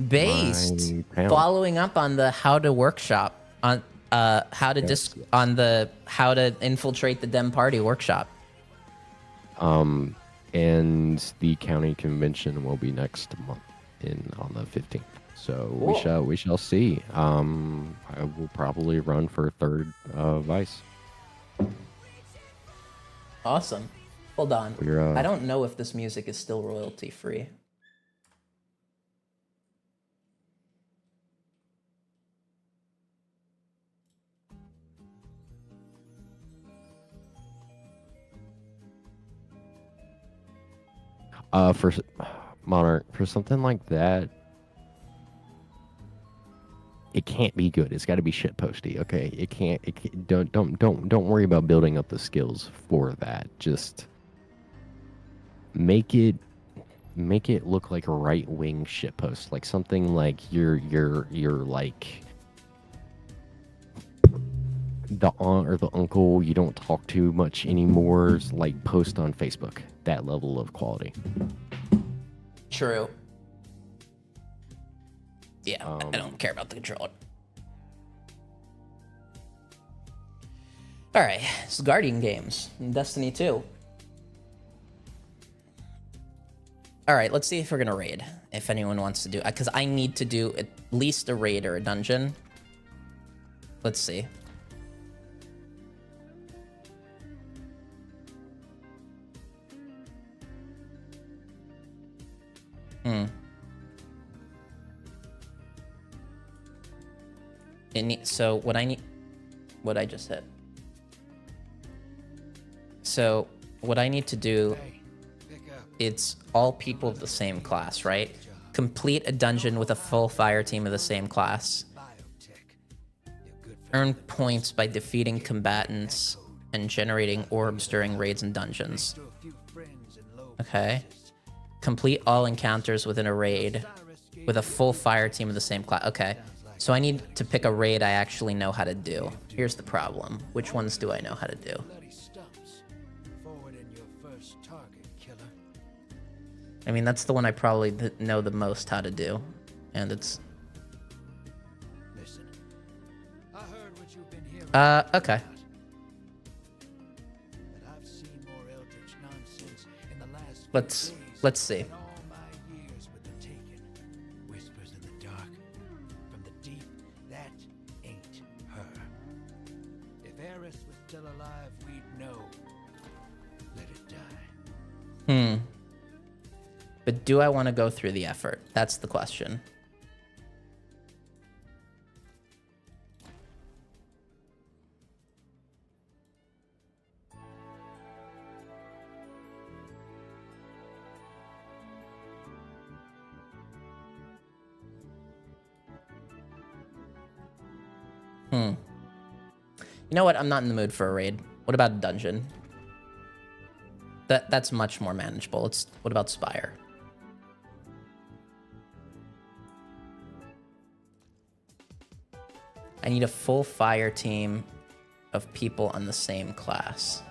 Based, my town. following up on the how to workshop on how to Yes. on the how to infiltrate the Dem Party workshop. And the county convention will be next month on the 15th. So Cool. we shall see. I will probably run for third vice. Awesome. Hold on. We're, I don't know if this music is still royalty free. For Monarch, for something like that, it can't be good. It's got to be shit posty. Okay, it can't. Don't worry about building up the skills for that. Just make it look like a right wing shit post, like something like you're like the aunt or the uncle you don't talk to much anymore, like post on Facebook. That level of quality. True. Yeah, I don't care about the controller. All right, it's Guardian games, Destiny 2. All right, let's see if we're gonna raid. If anyone wants to do, because I need to do at least a raid or a dungeon. Let's see. So what I need, what I just hit. So what I need to do, it's all people of the same class, right? Complete a dungeon with a full fire team of the same class. Earn points by defeating combatants and generating orbs during raids and dungeons. Okay. Complete all encounters within a raid with a full fire team of the same class. Okay. So I need to pick a raid I actually know how to do. Here's the problem. Which ones do I know how to do? I mean, that's the one I probably know the most how to do. And it's... okay. Let's see. But do I want to go through the effort? That's the question. You know what? I'm not in the mood for a raid. What about a dungeon? That's much more manageable. What about Spire? I need a full fire team of people on the same class.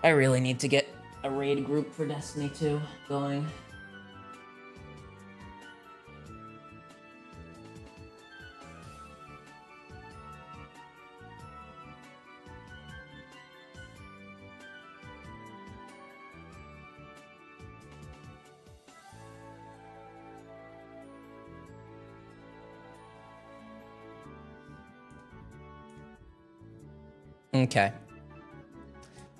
I really need to get a raid group for Destiny 2 going. Okay.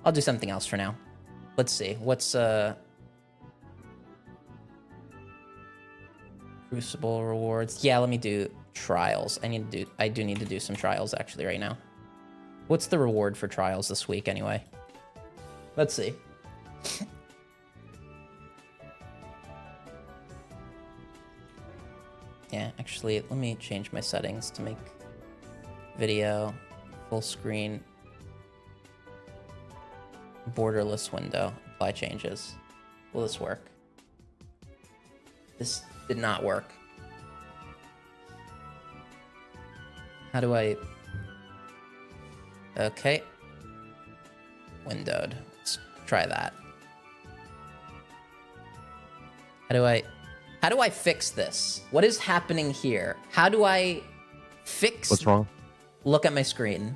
I'll do something else for now. Let's see. What's Crucible rewards? Yeah, let me do trials. I do need to do some trials actually right now. What's the reward for trials this week anyway? Let's see. Yeah, actually, let me change my settings to make video full screen, borderless window, apply changes. Will this work? This did not work. How do I... Okay. Windowed. Let's try that. How do I fix this? What is happening here? How do I fix... What's wrong? Look at my screen.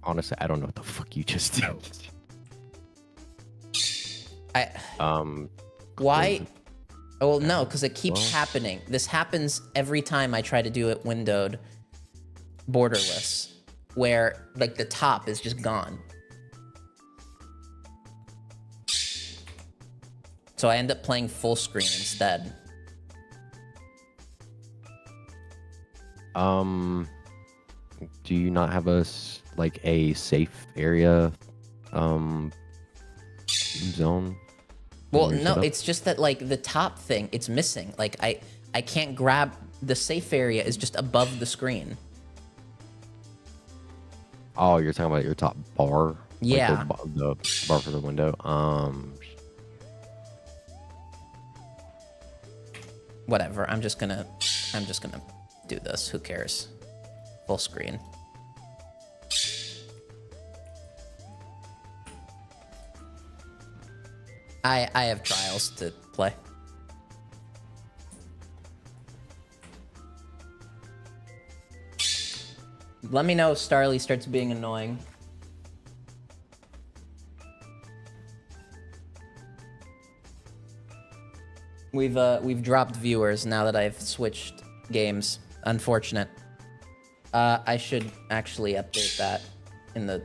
Honestly, I don't know what the fuck you just did. Why? Oh, well, no, because it keeps happening. This happens every time I try to do it windowed borderless, where like the top is just gone. So I end up playing full screen instead. Do you not have like a safe area zone? Well, no, it's just that like the top thing, it's missing. Like I can't grab the safe area is just above the screen. Oh, you're talking about your top bar? Yeah. Like the bar for the window. Whatever. I'm just gonna do this. Who cares? Full screen. I have trials to play. Let me know if Starly starts being annoying. We've dropped viewers now that I've switched games. Unfortunate. I should actually update that in the...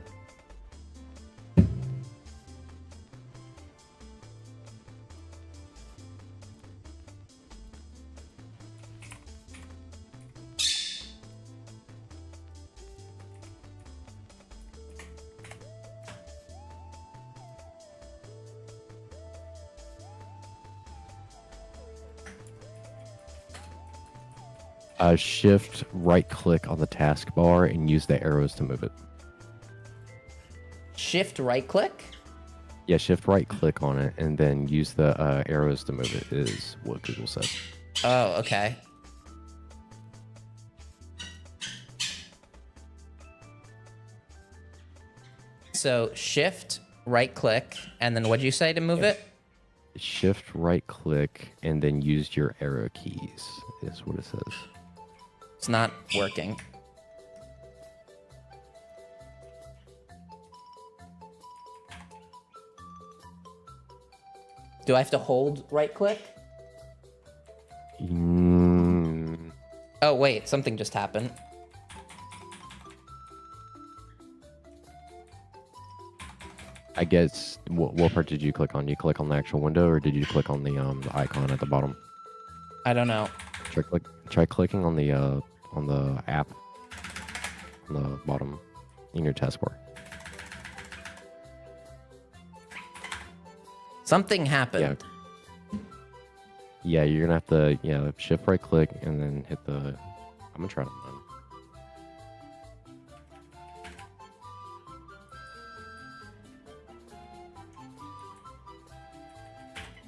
Shift right click on the taskbar and use the arrows to move it. Shift right click? Yeah, shift right click on it and then use the arrows to move it is what Google said. Oh, okay. So shift right click and then what'd you say to move it? Shift right click and then use your arrow keys is what it says. It's not working. Do I have to hold right click? Oh, wait, something just happened. I guess, what part did you click on? Did you click on the actual window or did you click on the icon at the bottom? I don't know. Try clicking on the app on the bottom in your taskbar. Something happened. Yeah, you're gonna have to shift right click and then hit the. I'm gonna try it on.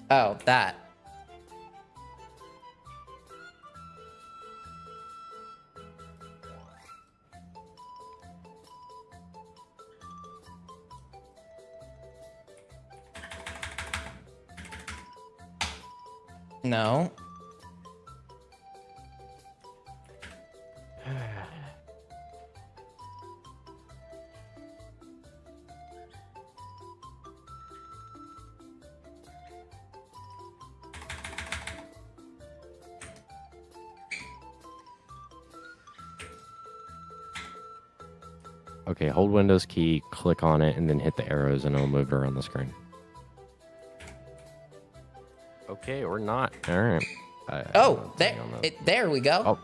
Oh, that. No. Okay, hold Windows key, click on it, and then hit the arrows, and it'll move around the screen. Okay, or not. All right. Oh, there we go. Oh.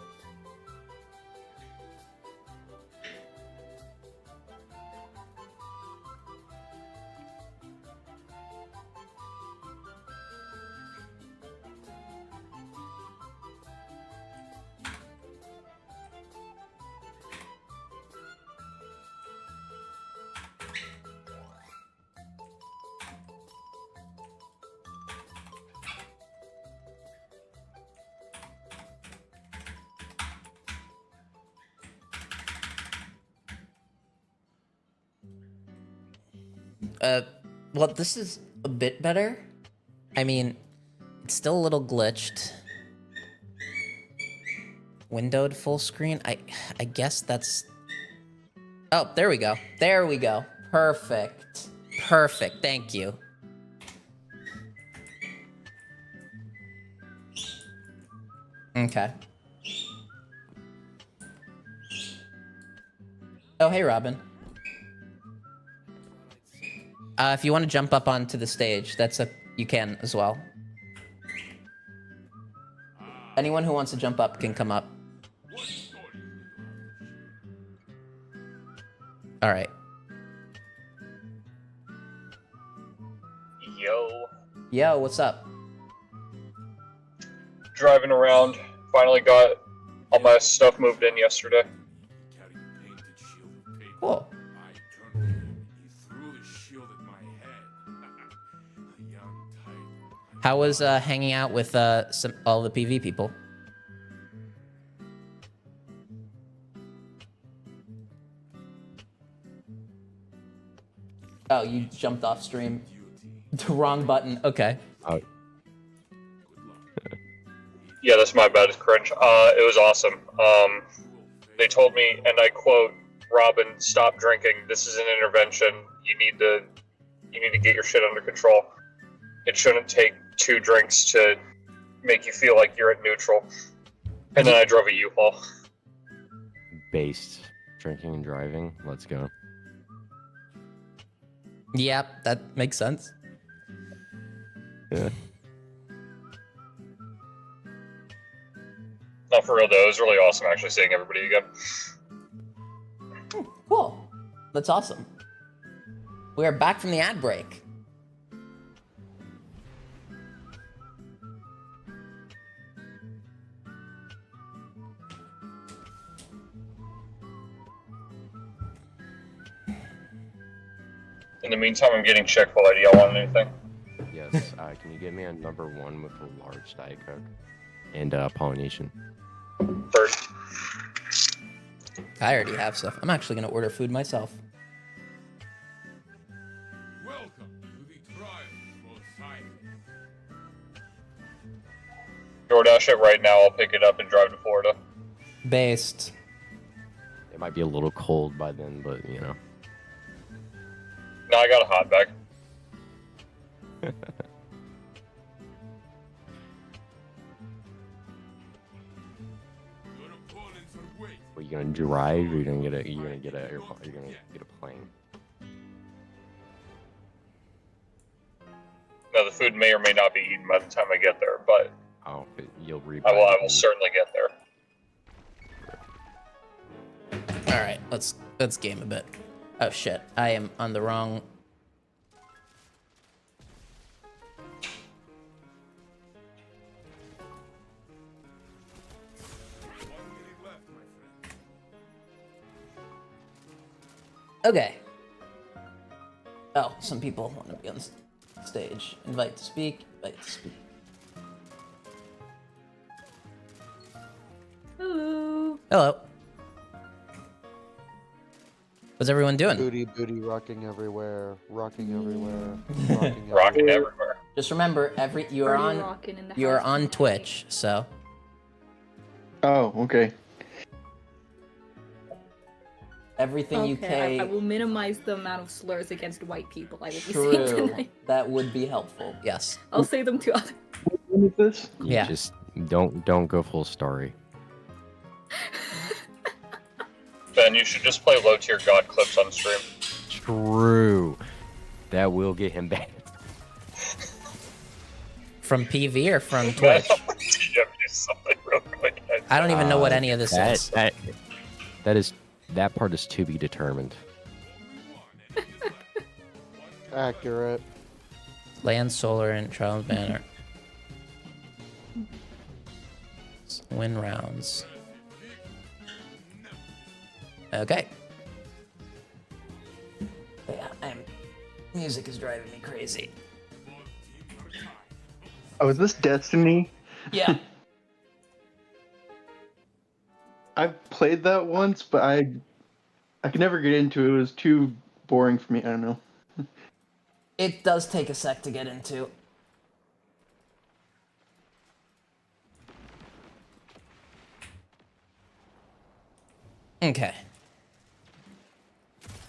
Well, this is a bit better. I mean, it's still a little glitched. Windowed full screen. I guess that's. Oh, there we go. There we go. Perfect. Perfect. Thank you. Okay. Oh, hey, Robin. If you want to jump up onto the stage, you can as well. Anyone who wants to jump up can come up. All right. Yo, what's up? Driving around. Finally got all my stuff moved in yesterday. Cool. How was hanging out with all the PV people? Oh, you jumped off stream. The wrong button. Okay. Oh. Yeah, that's my bad. It's cringe. It was awesome. They told me, and I quote, "Robin, stop drinking. This is an intervention. You need to get your shit under control. It shouldn't take 2 drinks to make you feel like you're at neutral." And then I drove a U-Haul. Based drinking and driving. Let's go. Yep, that makes sense. Yeah. Not for real though. It was really awesome actually seeing everybody again. Cool. That's awesome. We are back from the ad break. In the meantime, I'm getting Chick-fil-A. Do y'all want anything? Yes. Can you get me a number 1 with a large Diet Coke and Polynesian? First. I already have stuff. I'm actually gonna order food myself. Welcome to the trial of silence. DoorDash it right now. I'll pick it up and drive to Florida. Based. It might be a little cold by then, but you know. No, I got a hot bag. Are you gonna drive, or you're gonna get a plane? No, the food may or may not be eaten by the time I get there, but Oh, you'll read. I will certainly get there. All right, let's game a bit. Oh shit, I am on the wrong. Okay. Oh, some people want to be on stage. Invite to speak. Invite to speak. Hello. Hello. What's everyone doing? Booty, booty, rocking everywhere, rocking everywhere, Rocking everywhere. Just remember, you are Party on rocking in the you are house on tonight. Twitch, so Oh, okay. everything you Okay, I say. will minimize the amount of slurs against white people I will be saying True. tonight. That would be helpful. Yes. I'll say them to others. When is this? Yeah. Just don't go full story. Ben, then you should just play low-tier god clips on stream. True. That will get him banned. From PV or from Twitch? DM you something real quick. I don't even know what any of this is. That part is to be determined. Accurate. Land, solar, and Trials banner. Win rounds. Okay. Yeah, music is driving me crazy. Oh, is this Destiny? Yeah. I've played that once, but I could never get into it. It was too boring for me. I don't know. It does take a sec to get into. Okay.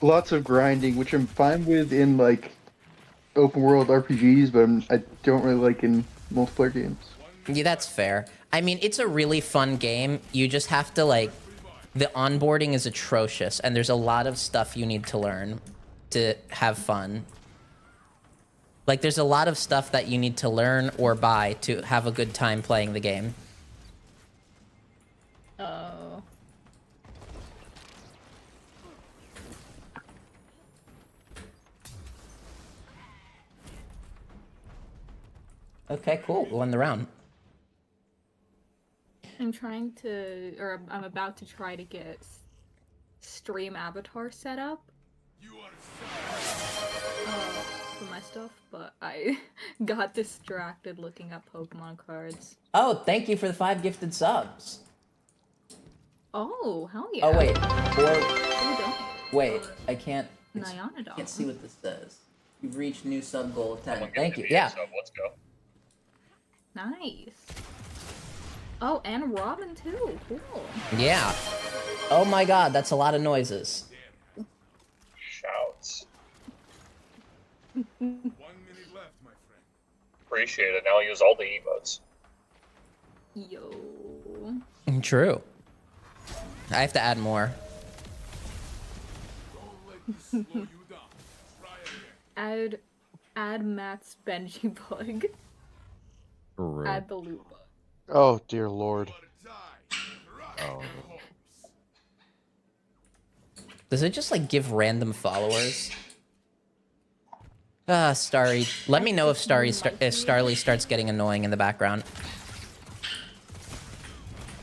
Lots of grinding, which I'm fine with in like open world RPGs, but I don't really like in multiplayer games. Yeah, that's fair. I mean, it's a really fun game. You just have to, like, the onboarding is atrocious, and there's a lot of stuff you need to learn to have fun. Like, there's a lot of stuff that you need to learn or buy to have a good time playing the game. Oh. Okay, cool. We won the round. I'm trying to, or I'm about to try to get stream avatar set up. For my stuff, but I got distracted looking at Pokemon cards. Oh, thank you for the 5 gifted subs. Oh, hell yeah. Oh, wait. Who don't? Wait, I can't... Nyanadon. Can't see what this says. You've reached new sub goal of 10. Thank you. Yeah. Let's go. Nice. Oh, and Robin too. Cool. Yeah. Oh my god, that's a lot of noises. Shouts. 1 minute left, my friend. Appreciate it. Now use all the emotes. Yo. True. I have to add more. Add Matt's Benji bug. Add the loot bug. Oh, dear lord. Oh. Does it just, like, give random followers? Starry. Let me know if Starly starts getting annoying in the background.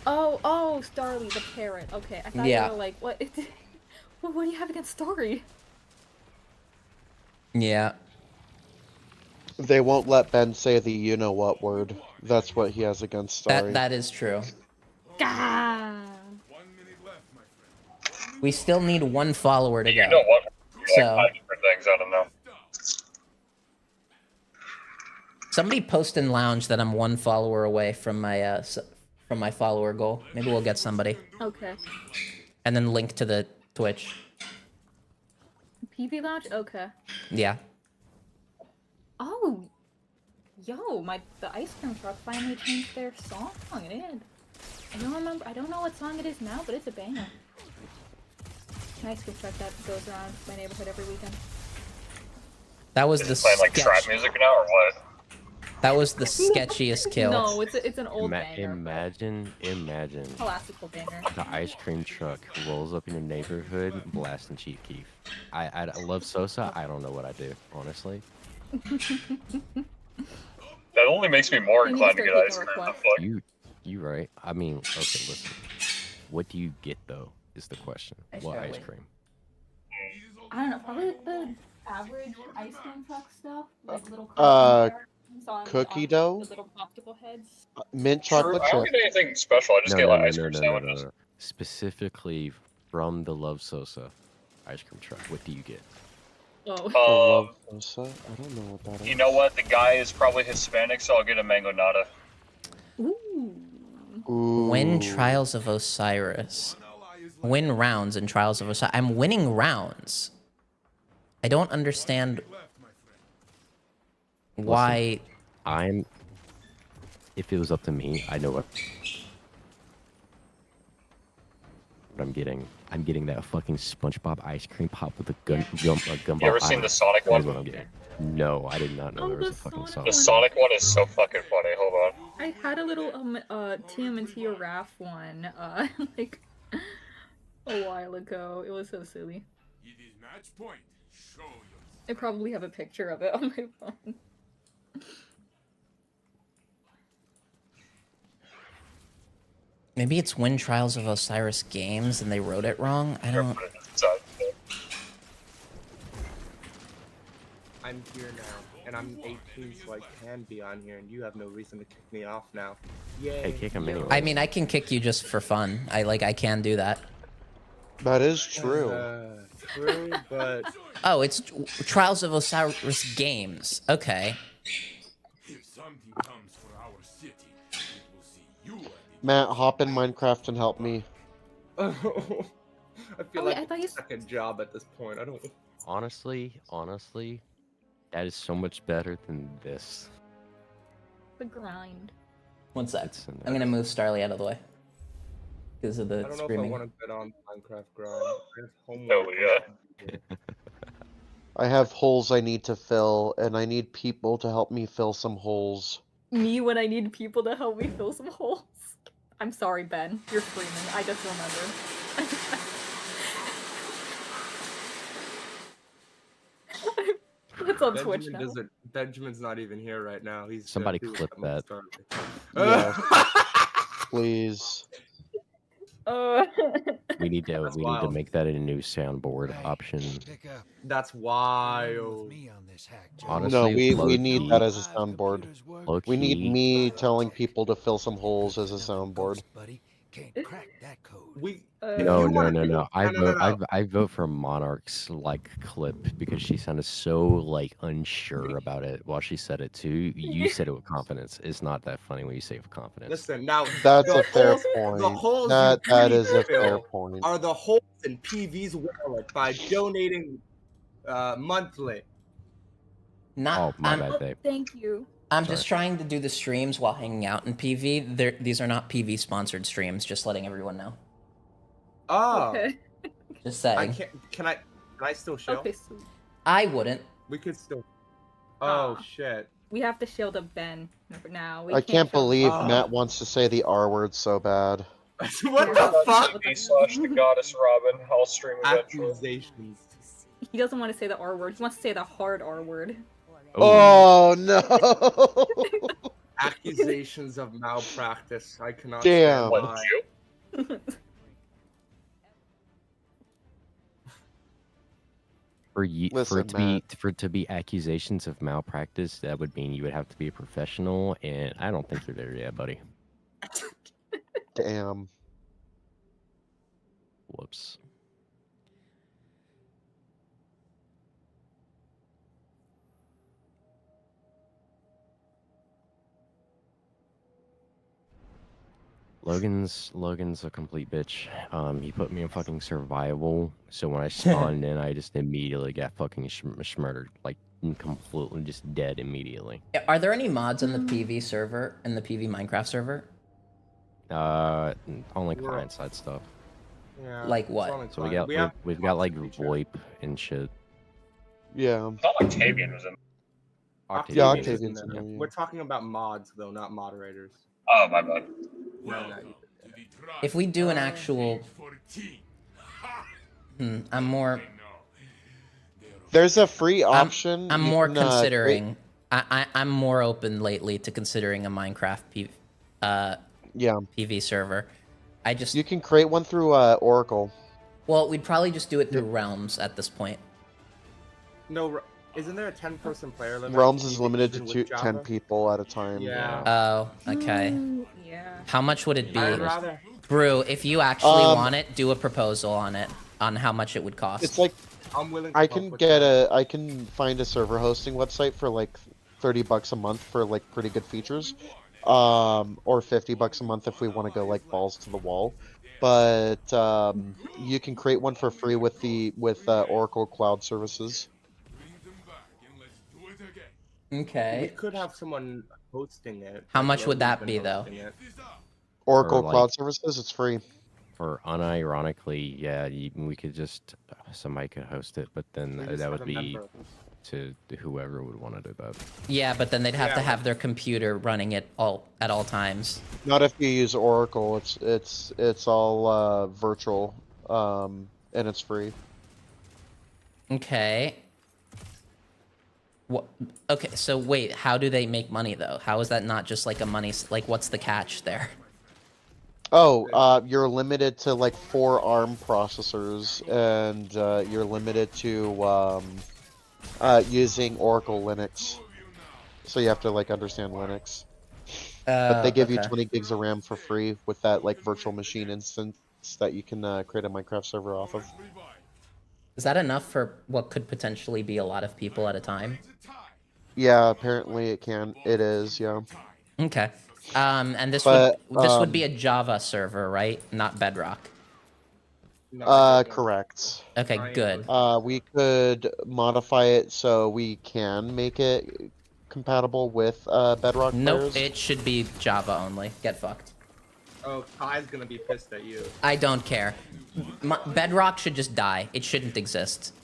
Oh, Starly, the parrot. Okay, I thought Yeah. you were like, what? What do you have against Starry? Yeah. They won't let Ben say the you-know-what word. That's what he has against Starry. That is true. Gah! We still need 1 follower to go. You know what? So, Like 5 different things, I don't know. somebody post in Lounge that I'm 1 follower away from my follower goal. Maybe we'll get somebody. Okay. And then link to the Twitch. PV Lounge? Okay. Yeah. Oh! Yo, the ice cream truck finally changed their song. It did. I don't know what song it is now, but it's a banger. An ice cream truck that goes around my neighborhood every weekend. That was Is the it playing like trap music now or what? That was the sketchiest kill. No, it's an old banger. Imagine Classical banger. the ice cream truck rolls up in your neighborhood blasting Chief Keef. I love Sosa. I don't know what I do, honestly. That only makes me more You need inclined to to start get ice taking cream. The requests. fuck? You right. I mean, okay, listen. What do you get though? Is the question. What ice cream? I don't know, probably the average ice cream truck stuff, like little cookie dough? the little popsicle heads. Mint True, chocolate I chip. don't get anything special. I just get like ice cream sandwiches. No. Specifically from the Love Sosa ice cream truck. What do you get? Oh. I don't know what that is. You know what? The guy is probably Hispanic, so I'll get a mango nata. Win Trials of Osiris. Win rounds in Trials of Osiris. I'm winning rounds. I don't understand why. Listen, if it was up to me, I know what I'm getting I'm getting that fucking SpongeBob ice cream pop with a gumball. You ever seen the Sonic That is one? what I'm getting. No, I did not know there was a fucking The Sonic. Sonic one is so fucking funny. Hold on. I had a little TMNT or RAF one like a while ago. It was so silly. It is match point. Show yourself. I probably have a picture of it on my phone. Maybe it's Win Trials of Osiris Games and they wrote it wrong. I don't. I'm here now, and I'm 18, so I can be on here, and you have no reason to kick me off now. Yay. Hey, kick him anyway. I mean, I can kick you just for fun. I can do that. That is true. True, but Oh, it's Trials of Osiris Games. Okay. If something comes for our city, it will see you at the Matt, hop in Minecraft and help me. I feel like I thought you... it's a second job at this point. I don't. Honestly, that is so much better than this. The grind. One sec. I'm gonna move Starly out of the way because of the I don't know screaming. if I want to get on Minecraft grind. I have homework. Oh yeah. I have holes I need to fill, and I need people to help me fill some holes. Me when I need people to help me fill some holes. I'm sorry, Ben. You're screaming. I just remember. It's on Twitch now. Benjamin's not even here right now. He's Somebody clip that. Yeah. Please. We need to make that a new soundboard option. That's wild. Honestly, no, we need that as a soundboard. We need Low-key. me telling people to fill some holes as a soundboard. No. I vote for Monarch's clip because she sounded so unsure about it while she said it too. You said it with confidence. It's not that funny when you say it with confidence. Listen, now That's the a fair holes- point. The holes That you is a fair fill point. Are the holes in PV's wallet by donating monthly? Not. my bad, Dave. Thank you. I'm just trying to do the streams while hanging out in PV. These are not PV sponsored streams. Just letting everyone know. Oh. Okay. Just saying. I can't. Can I still show? Okay, so I wouldn't. We could still. Oh shit. we have to shield a Ben now. We I can't show- believe Matt wants to say the R word so bad. What the fuck? /the goddess Robin. I'll stream eventually. Accusations. He doesn't want to say the R word. He wants to say the hard R word. Oh no! Accusations of malpractice. I cannot. Damn. stand by. You? For it to be accusations of malpractice, that would mean you would have to be a professional, and I don't think you're there yet, buddy. Damn. Whoops. Logan's a complete bitch. He put me in fucking survival, so when I spawned in, I just immediately got fucking murdered, completely just dead immediately. Are there any mods in the PV server, in the PV Minecraft server? Only client side stuff. Yeah, Like what? So we've got VoIP and shit. Yeah. I thought Octavian was in. Yeah, Octavian's in Octavian's there. in there. We're talking about mods though, not moderators. Oh, my bad. If we do an actual, I'm more. There's a free option. I'm You more can, considering. I'm more open lately to considering a Minecraft PV server. You can create one through Oracle. Well, we'd probably just do it through Realms at this point. No, isn't there a 10-person player limit? Realms is limited even to with 10 Java? people at a time. Yeah. Oh, okay. Yeah. How much would it be? I'd rather. Brew, if you actually want it, do a proposal on it, on how much it would cost. It's like I'm willing. To I bump can with get that. I can find a server hosting website for $30 a month for pretty good features, or $50 a month if we want to go balls to the wall. But you can create one for free with Oracle Cloud Services. Okay. We could have someone hosting it. How much would that be, though? Oracle For, Cloud Services, it's free. for unironically, yeah, we could just somebody could host it, but then We just that have would a be member. to whoever would want to do that. Yeah, but then they'd have to Yeah. have their computer running it at all times. Not if you use Oracle. It's all virtual, and it's free. Okay. What? Okay, so wait, how do they make money though? How is that not just like a money? Like, what's the catch there? Oh, you're limited to like 4 ARM processors, and you're limited to using Oracle Linux. So you have to like understand Linux. But they give you Okay. 20 gigs of RAM for free with that like virtual machine instance that you can create a Minecraft server off of. Is that enough for what could potentially be a lot of people at a time? Yeah, apparently it is, yeah. Okay. And this But, would be a Java server, right? Not Bedrock. Correct. Okay, good. We could modify it so we can make it compatible with Bedrock Nope, players. it should be Java only. Get fucked. Oh, Kai's gonna be pissed at you. I don't care. Bedrock should just die. It shouldn't exist.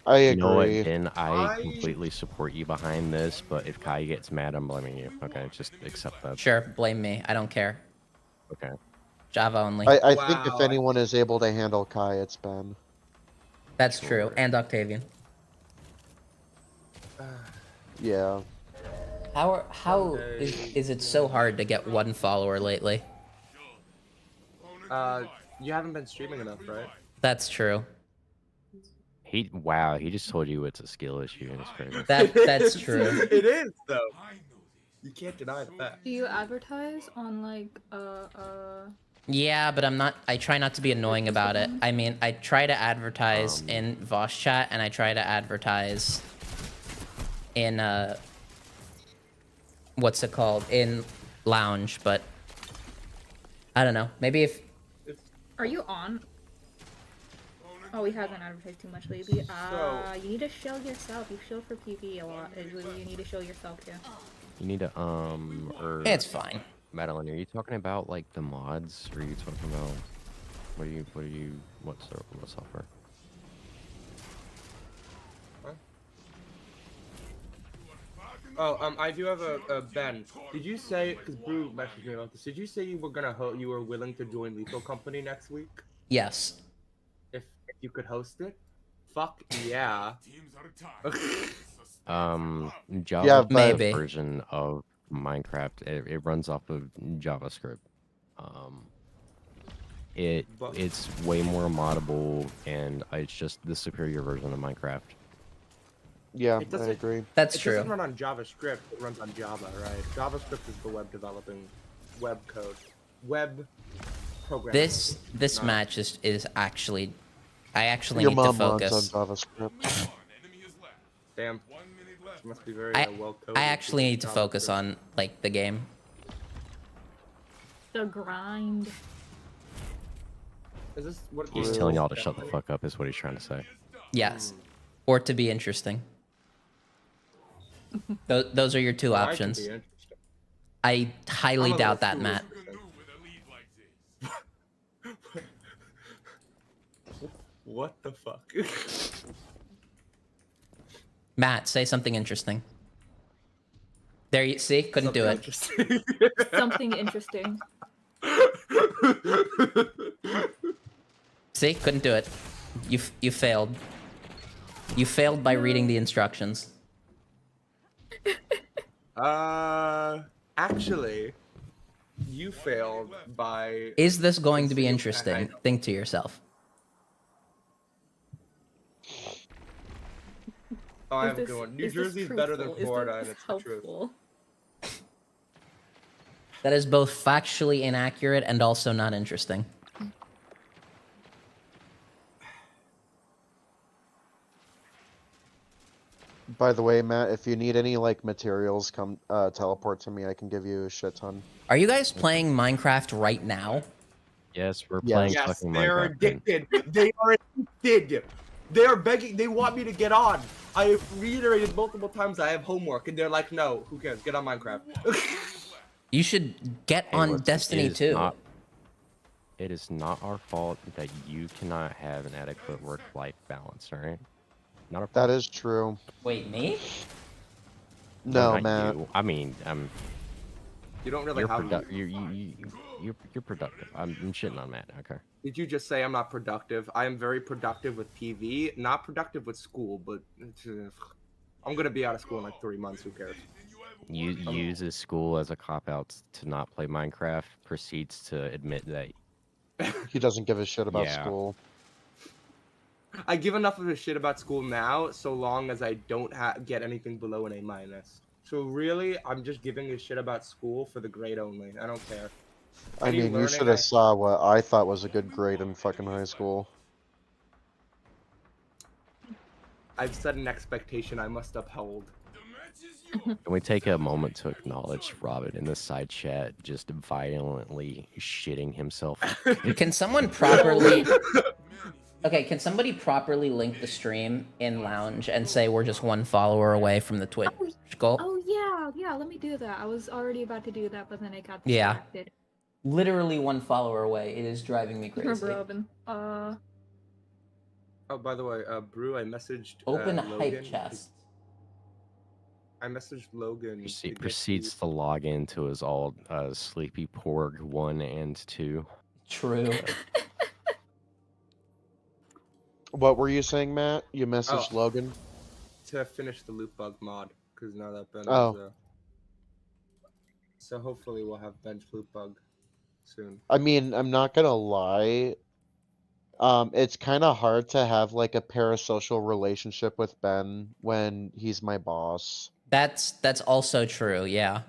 I agree. You know what, Ben? I completely support you behind this, but if Kai gets mad, I'm blaming you. Okay, just accept that. Sure, blame me. I don't care. Okay. Java only. I think if anyone is able to handle Kai, it's Ben. That's true. And Octavian. Yeah. How is it so hard to get 1 follower lately? You haven't been streaming enough, right? That's true. He just told you it's a skill issue, and it's crazy. That's true. It is though. You can't deny the fact. Do you advertise on like Yeah, but I try not to be annoying about it. I mean, I try to advertise in Voss chat, and I try to advertise in what's it called? In Lounge, but I don't know. Maybe if Are you on? Oh, he hasn't advertised too much lately. You need to show yourself. You show for PV a lot. You need to show yourself too. You need to It's fine. Madeline, are you talking about like the mods, or are you talking about what software? Oh, I do have a Ben. Did you say, because Brew messaged me about this, did you say you were you were willing to join Lethal Company next week? Yes. If you could host it? Fuck yeah. Java Yeah, is a maybe. version of Minecraft. It runs off of JavaScript. It's way more moddable, and it's just the superior version of Minecraft. Yeah, It I doesn't- agree. That's It true. doesn't run on JavaScript, it runs on Java, right? JavaScript is the web developing web code. Web programming. This Not- match is actually I actually Your need to mom runs focus. on JavaScript. Damn. It must be very well coded. I actually need to focus on like the game. The grind. Is this what He's telling y'all to shut the fuck up, is what he's trying to say. Yes. Or to be interesting. Those are your 2 I can options. be interesting. I highly I'm a doubt that, little Matt. What the fuck? Matt, say something interesting. There you see, couldn't do it. Something interesting. See, couldn't do it. You failed. You failed by reading the instructions. Actually, you failed by. Is this going to be interesting? Think to yourself. Oh, I have a good one. New Jersey's better than Florida, and it's the truth. That is both factually inaccurate and also not interesting. By the way, Matt, if you need any like materials, come teleport to me. I can give you a shit ton. Are you guys playing Minecraft right now? Yes, we're playing Yes, fucking they're Minecraft. addicted. They are addicted. They are begging. They want me to get on. I have reiterated multiple times I have homework, and they're like, "No, who cares? Get on Minecraft." You should get on Destiny 2. it is not our fault that you cannot have an adequate work-life balance. All right. Not our fault. That is true. Wait, me? No, not Matt. you. I mean, You don't really you're have. you're productive. I'm shitting on Matt. Okay. Did you just say I'm not productive? I am very productive with PV, not productive with school, but I'm gonna be out of school in like 3 months. Who cares? Uses school as a cop-out to not play Minecraft. Proceeds to admit that He doesn't give a shit about Yeah. school. I give enough of a shit about school now, so long as I don't get anything below an A-. So really, I'm just giving a shit about school for the grade only. I don't care. I Any mean, you learning, should have saw what I thought was a good grade in fucking high school. I've set an expectation I must uphold. Can we take a moment to acknowledge Robin in the side chat just violently shitting himself? Can someone properly... Okay, can somebody properly link the stream in Lounge and say we're just 1 follower away from the Twitch goal? Oh yeah, let me do that. I was already about to do that, but then I got Yeah. distracted. Literally 1 follower away. It is driving me crazy. Robin. Oh, by the way, Brew, I messaged Open Logan. hype chest. I messaged Logan. Proceeds to log into his all sleepy Porg 1 and 2. True. What were you saying, Matt? You messaged Oh. Logan? To finish the loot bug mod, because now that Ben is so hopefully we'll have bench loot bug soon. I mean, I'm not gonna lie. It's kind of hard to have like a parasocial relationship with Ben when he's my boss. That's also true, yeah.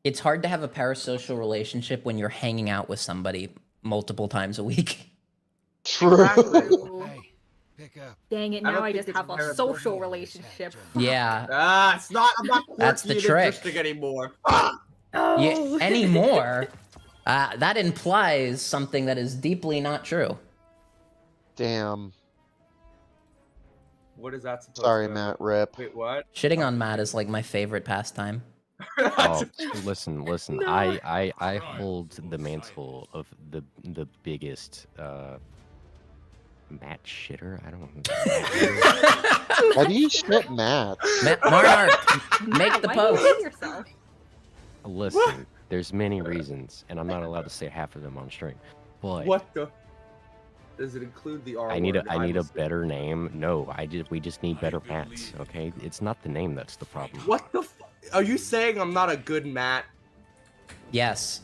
It's hard to have a parasocial relationship when you're hanging out with somebody multiple times a week. True. Dang it, I now don't I think just it's have a parasocial. social relationship. Yeah. It's not. I'm not That's quirky the and trick. interesting anymore. Yeah, anymore. That implies something that is deeply not true. Damn. What is that supposed Sorry, to... Matt. Rip. Wait, what? Shitting on Matt is like my favorite pastime. Oh, listen. No. I hold the mantle of the biggest Matt shitter. I don't know. How do you shit Matt? Mark, make the Why post. do you hate yourself? Listen, there's many reasons, and I'm not allowed to say half of them on stream. But What the? Does it include the R I need word? a better name. No, we just need better Matts. Okay, it's not the name that's the problem. What the? Are you saying I'm not a good Matt? Yes.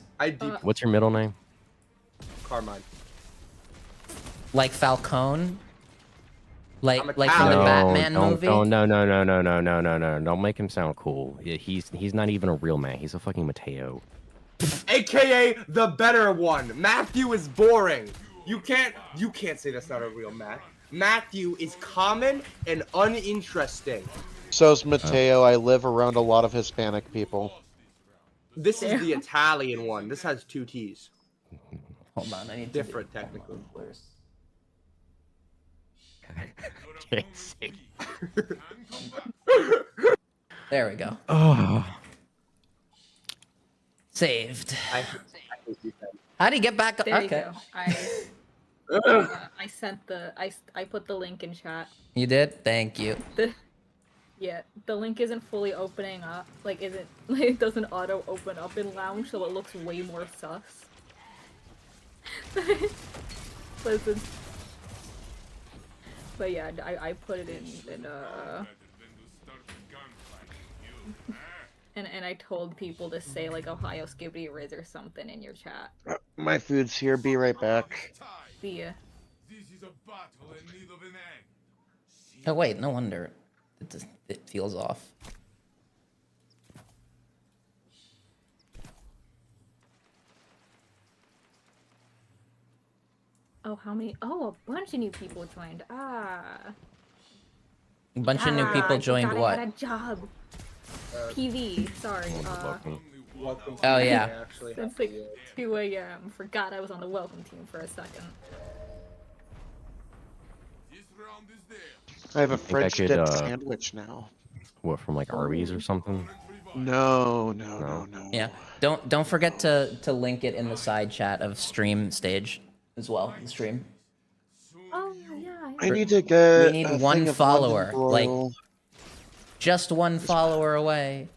What's your middle name? Carmine. Like Falcone? Like I'm from the Italian. Batman movie? No. Don't make him sound cool. He's not even a real Matt. He's a fucking Mateo. AKA the better one. Matthew is boring. You can't say that's not a real Matt. Matthew is common and uninteresting. So's Mateo. I live around a lot of Hispanic people. This is the Italian one. This has 2 T's. Hold on, I need different technically. There we go. Oh. Saved. I How do you get back? There Okay. you go. I sent I put the link in chat. You did? Thank you. The link isn't fully opening up. Like, it doesn't auto open up in Lounge, so it looks way more sus. Listen. But yeah, I put it in and I told people to say like Ohio Skibbity Riz or something in your chat. My food's here. Be right back. See ya. Oh wait, no wonder it feels off. Oh, how many? Oh, a bunch of new people joined. A bunch of new people I joined forgot what? I had a job. PV. Sorry. Welcome Oh to yeah. I actually have Since like 2 a.m. Forgot I was on the welcome team for a second. I have a think I French could, dip sandwich now. What, from like Arby's or something? No. Yeah. Don't forget to link it in the side chat of stream stage as well. The stream. Oh yeah. I need to get. We need a one thing of follower. London Like broil. just one follower away.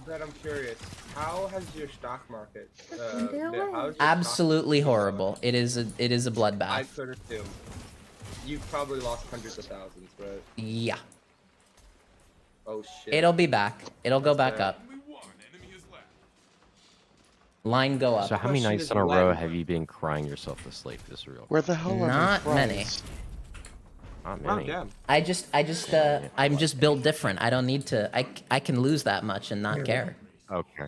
But I'm curious, how has your stock market? Fucking do it. how's your Absolutely horrible. It is a I bloodbath. could assume. You've probably lost hundreds of thousands, right? Yeah. Oh shit. It'll be back. It'll go back fair. up. Line go up. So how many question nights is in a row when? have you been crying yourself to sleep, Israel? Where the hell are Not my many. fries? Not Oh many. damn. I'm just built different. I don't need to. I can lose that much and not care. Okay.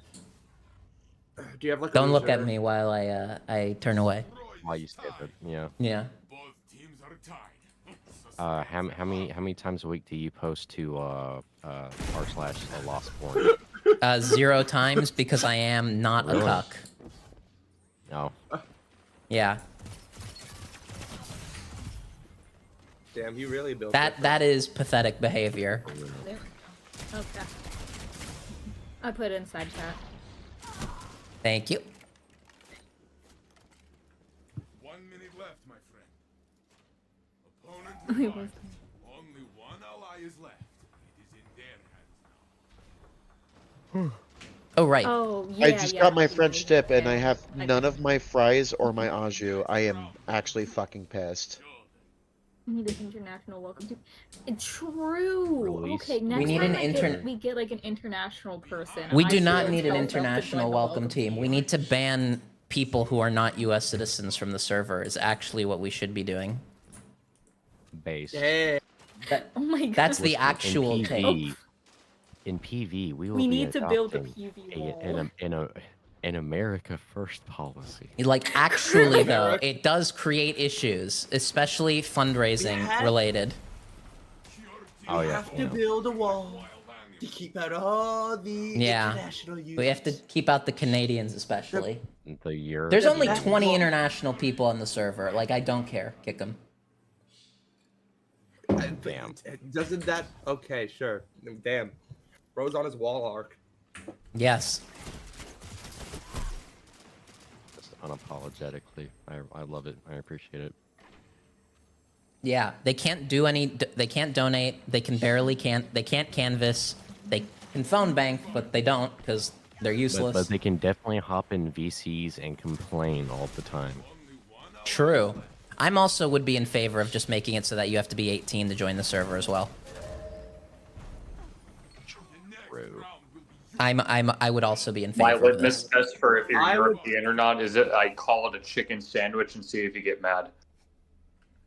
Do you have like? a Don't look at reserve? me while I turn away. While you stay there, yeah. Yeah. Both teams are tied. How many times a week do you post to r/lostborn? 0 times because I am not a Really? cuck. No. Yeah. Damn, you really built That is pathetic behavior. There we go. Okay. I put it inside chat. Thank you. 1 minute left, my friend. Opponent Wait, divided. what's Only one ally is left. It is in their hands now. Oh right. Oh yeah. I just yeah, got my I French did. dip and I Yeah. have none of my fries or my au jus. I am actually fucking pissed. We need an international welcome to. True. Release. Okay, next need time an we get like an international person. We I do feel not it's need an helped us to international join the welcome team. We need to ban people who are not U.S. citizens from the server. Is actually what we should be doing. Base. Damn. Oh my god. That's the Listen, actual in take. PV, in PV, we will We be need to build a adopting PV wall. an America First policy. Like actually though, it does create issues, especially fundraising related. Oh We yeah. have to build a wall to keep out all the Yeah. international users. We have to keep out the Canadians especially. The year. There's only That's 20 what- international people on the server. Like I don't care. Kick them. Damn. Doesn't that? Okay, sure. Damn. Bro's on his wall arc. Yes. Just unapologetically. I love it. I appreciate it. Yeah, they can't do any. They can't donate. They can barely can't. They can't canvas. They can phone bank, but they don't because they're useless. But they can definitely hop in VCs and complain all the time. True. I'm also would be in favor of just making it so that you have to be 18 to join the server as well. True. I would also be in favor My of litmus this. test for if you're I would- European or not is that I call it a chicken sandwich and see if you get mad.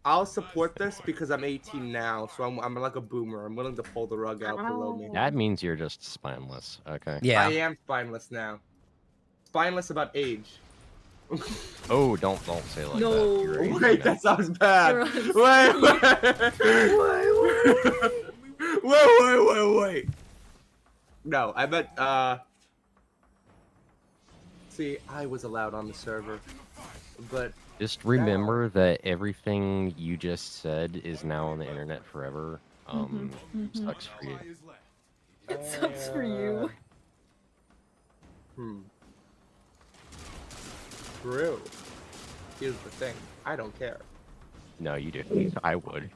I'll support this because I'm 18 now, so I'm like a boomer. I'm willing to pull the rug out below me. That means you're just spineless. Okay. Yeah. I am spineless now. Spineless about age. Oh, don't say it like No. that. You're 18 Wait, now. that sounds bad. You're on Wait. No, I meant, see, I was allowed on the server, but Just remember that everything you just said is now on the internet forever. Sucks for you. It sucks for you. True. Here's the thing. I don't care. No, you do. I would.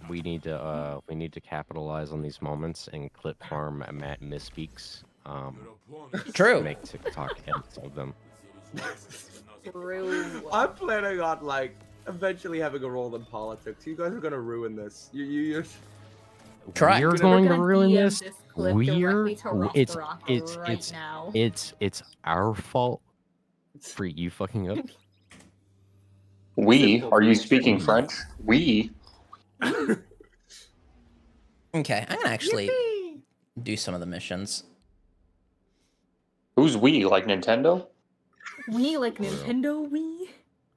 We need to capitalize on these moments and clip farm Matt misspeaks. True. Make TikTok edits of them. True. I'm planning on, like, eventually having a role in politics. You guys are gonna ruin this. You Try. We're We're going to gonna ruin DM this. this clip We're directly to it's Rock it's right it's now. it's our fault for you fucking up. We? Are you speaking French? We? Okay, I'm gonna actually do some of the missions. Who's we? Like Nintendo? We like Nintendo Wii.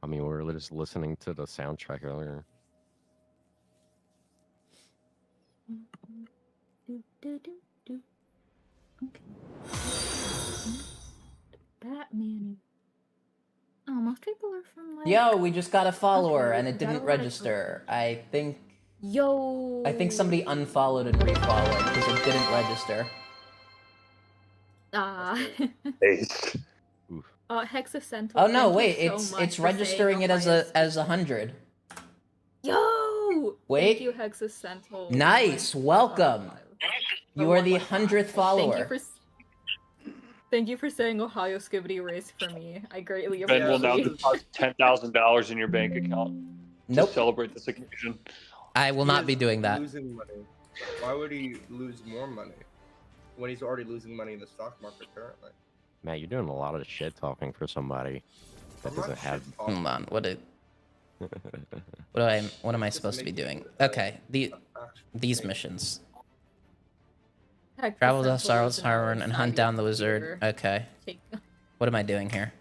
I mean, we were just listening to the soundtrack earlier. Okay. Batman most people are from like. Yo, we just got a follower and it Got a didn't lot of register. I think Yo. somebody unfollowed and refollowed because it didn't register. Ah. Hexacentral. Oh no, thank you wait, so it's much for registering saying it as Ohio's- a 100. Yo. Wait. Thank you, Hexacentral. Nice, welcome. You are the 100th follower. Thank you for saying Ohio Skibbity Race for me. I greatly Ben will now appreciate. deposit $10,000 in your bank account Nope. to celebrate this occasion. I will not be doing that. Losing money. Why would he lose more money when he's already losing money in the stock market currently? Matt, you're doing a lot of shit talking for somebody that I'm not doesn't have. Hold on, what am I supposed to be doing? Okay, these missions. Travel to Sorrow's Tavern and hunt down the wizard. Okay. What am I doing here?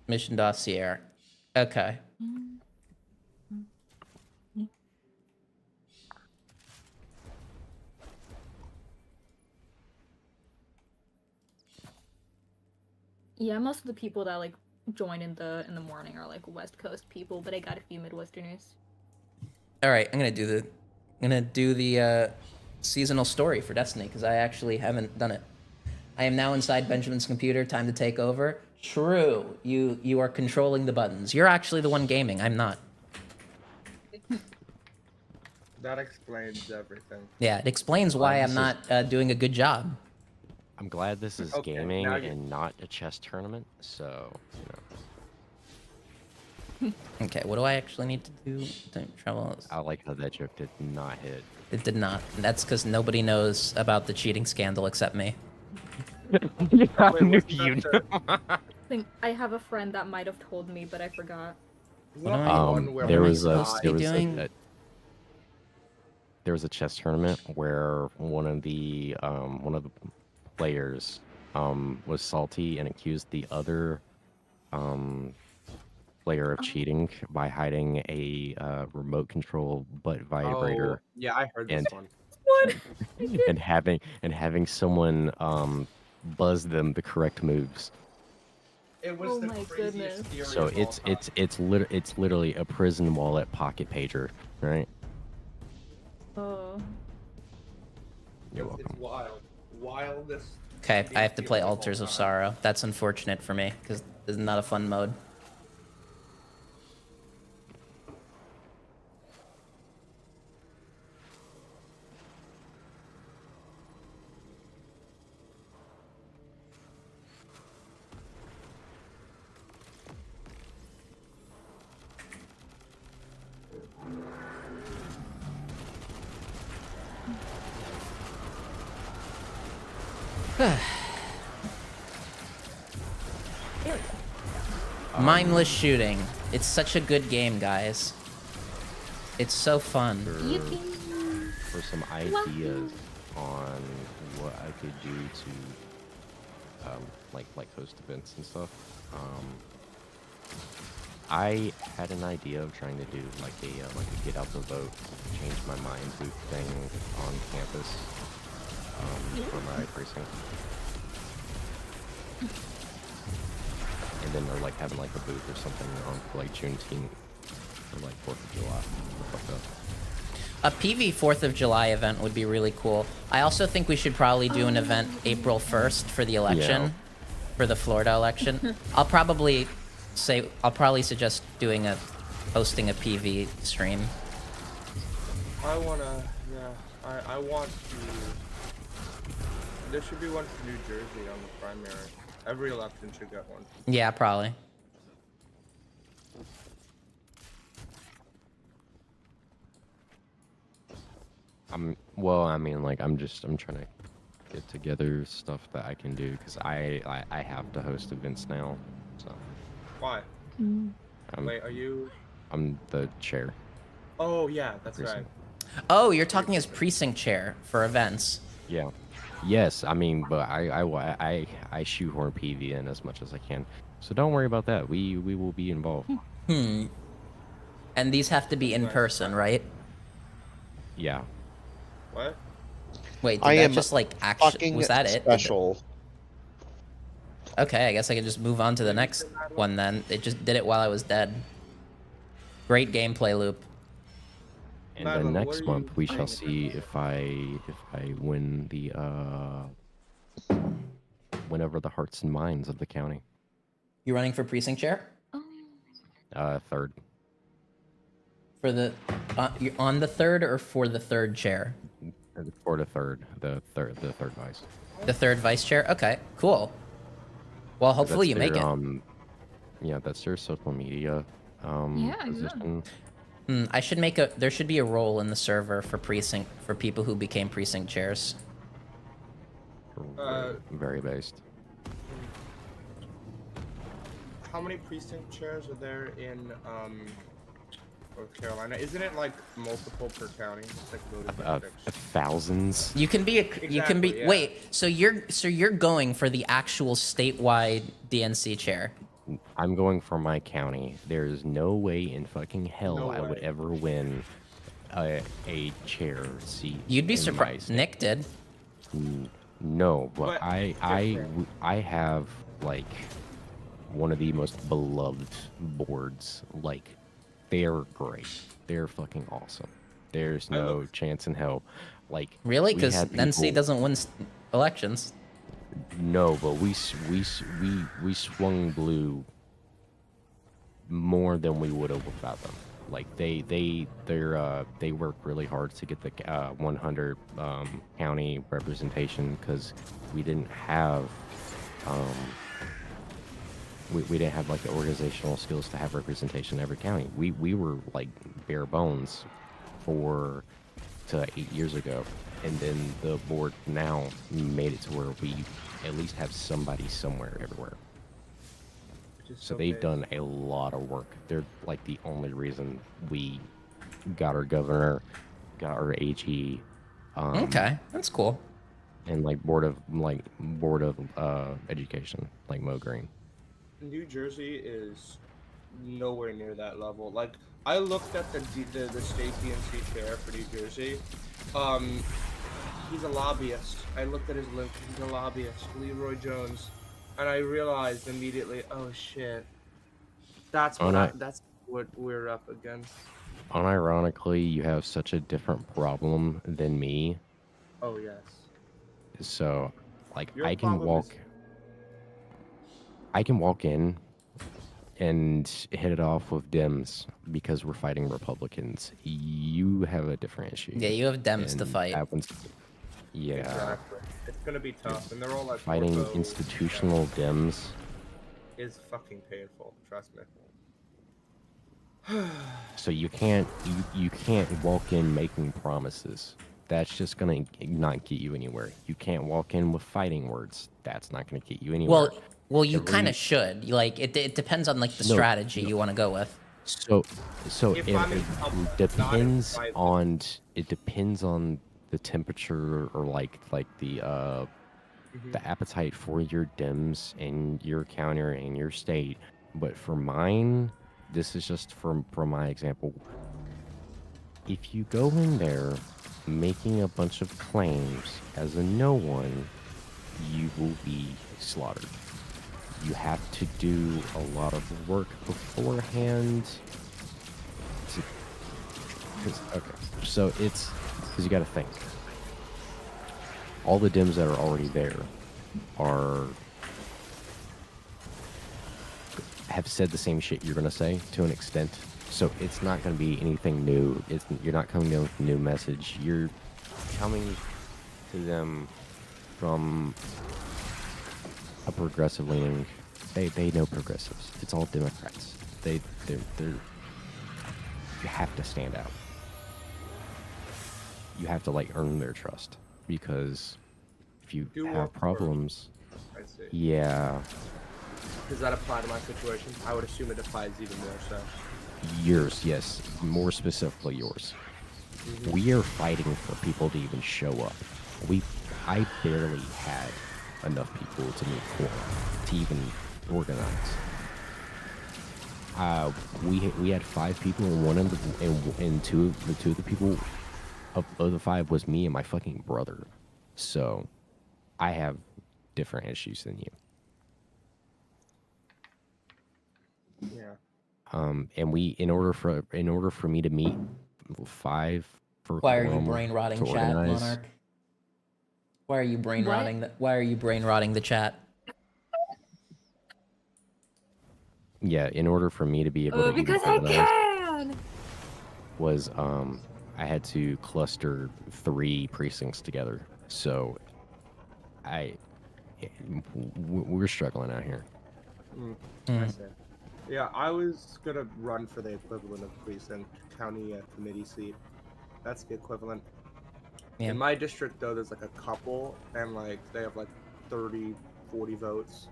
Mission dossier. Okay. Yeah, most of the people that like join in the morning are like West Coast people, but I got a few Midwesterners. All right, I'm gonna do the seasonal story for Destiny because I actually haven't done it. I am now inside Benjamin's computer. Time to take over. True, you are controlling the buttons. You're actually the one gaming. I'm not. That explains everything. Yeah, it explains why I'm not doing a good job. I'm glad this is Okay, gaming now and not a chess tournament. So, you know. Okay, what do I actually need to do? Don't travel. I like how that joke did not hit. It did not. And that's because nobody knows about the cheating scandal except me. I knew you knew. I think I have a friend that might have told me, but I forgot. There was a chess tournament where one of the players was salty and accused the other player of cheating by hiding a remote control butt vibrator. Oh, yeah, I heard this one. What? and having someone buzz them the correct moves. It was the craziest theory So of all time. it's literally a prison wallet pocket pager, right? Oh. You're welcome. It's wild. Wildest. Okay, I have to play Altars of Sorrow. That's unfortunate for me because this is not a fun mode. Mindless shooting. It's such a good game, guys. It's so fun. For some ideas on what I could do to like host events and stuff. I had an idea of trying to do like a get out the vote, change my mind booth thing on campus for my precinct. And then they're like having like a booth or something on like Juneteenth or like 4th of July. A PV 4th of July event would be really cool. I also think we should probably do an event April 1st for the election, for the Florida election. I'll probably suggest hosting a PV stream. I want to. There should be one for New Jersey on the primary. Every election should get one. Yeah, probably. I'm trying to get together stuff that I can do because I have to host events now. So. Why? Wait, are you? I'm the chair. Oh yeah, that's Precinct. right. Oh, you're talking as precinct chair for events. Yeah. Yes, I mean, but I shoehorn PV in as much as I can, so don't worry about that. We will be involved. And these have to be in person, right? Yeah. What? Wait, did I that am just like actually fucking was that it? special. Okay, I guess I could just move on to the next one then. It just did it while I was dead. Great gameplay loop. And then next month we shall see if I win the win over the hearts and minds of the county. You running for precinct chair? Third. For the you're on the third or for the third chair? For the third vice. The third vice chair. Okay, cool. Well, hopefully you make it. Yeah, that's their social media Yeah, position. I should make a. There should be a role in the server for precinct for people who became precinct chairs. Very based. How many precinct chairs are there in North Carolina? Isn't it like multiple per county? It's like voting districts. Thousands. You can be a. You can be. Exactly, yeah. Wait. So you're going for the actual statewide DNC chair. I'm going for my county. There's no way in fucking hell No I would way. ever win a chair seat. You'd be in my surprised. state. Nick did. No, but But I have like one of the most beloved boards. Like they're great. They're fucking awesome. There's no chance in hell. Like Really? we Because had NC people- doesn't win elections. No, but we swung blue more than we would have without them. Like they work really hard to get the 100 county representation because we didn't have we didn't have like the organizational skills to have representation in every county. We were like bare bones 4 to 8 years ago, and then the board now made it to where we at least have somebody somewhere everywhere. So they've done a lot of work. They're like the only reason we got our governor, got our AG. Okay, that's cool. And like board of education, like Mo Green. New Jersey is nowhere near that level. Like I looked at the state DNC chair for New Jersey. He's a lobbyist. I looked at his link. He's a lobbyist, Leroy Jones, and I realized immediately, oh shit, that's what we're up against. Unironically, you have such a different problem than me. Oh yes. So, like, Your I can problem walk in and hit it off with Dems because we're fighting Republicans. You have a different issue. Yeah, you have Dems to and fight. Exactly. It's gonna be tough, and they're all like Fighting Porg institutional Dems. is fucking painful. Trust me. So you can't walk in making promises. That's just gonna not get you anywhere. You can't walk in with fighting words. That's not gonna get you anywhere. Well, you kind of should. Like, it depends on like the strategy you want to go with. So If it I'm in public, depends not in private. on the temperature or like the appetite for your Dems and your counter and your state. But for mine, this is just from my example. If you go in there making a bunch of claims as a no one, you will be slaughtered. You have to do a lot of work beforehand. So it's because you got to think. All the Dems that are already there have said the same shit you're gonna say to an extent. So it's not gonna be anything new. You're not coming in with a new message. You're coming to them from a progressive leaning. They know progressives. It's all Democrats. They're you have to stand out. You have to like earn their trust, because if you have problems, I see. yeah, Does that apply to my situation? I would assume it applies even more so. yours, yes, more specifically yours. We are fighting for people to even show up. I barely had enough people to meet quorum to even organize. We had 5 people, and two of the people of the 5 was me and my fucking brother. So I have different issues than you. Yeah. And in order for me to meet 5 for Why are you quorum brain rotting to chat, organize, Monarch? Why are you brain What? rotting? Why are you brain rotting the chat? yeah, in order for me to be able to even Because I organize can. was I had to cluster 3 precincts together. So we're struggling out here. I see. Yeah, I was gonna run for the equivalent of precinct county committee seat. That's the equivalent. Yeah. In my district, though, there's like a couple, and like they have like 30, 40 votes.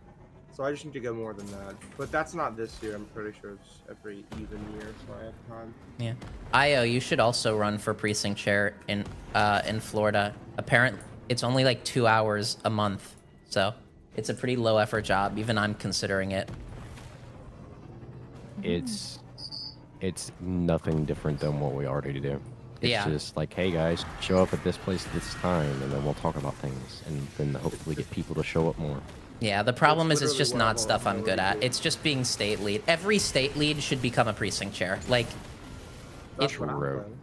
So I just need to get more than that. But that's not this year. I'm pretty sure it's every even year, so I have time. Yeah. Io, you should also run for precinct chair in Florida. Apparently, it's only like 2 hours a month, so it's a pretty low effort job. Even I'm considering it. It's nothing different than what we already do. It's just like, hey guys, show up at this place at this time, and then we'll talk about things, and then hopefully get people to show up more. Yeah, the problem is it's just not stuff I'm good at. It's just being state lead. Every state lead should become a precinct chair. Like, That's what I'm doing.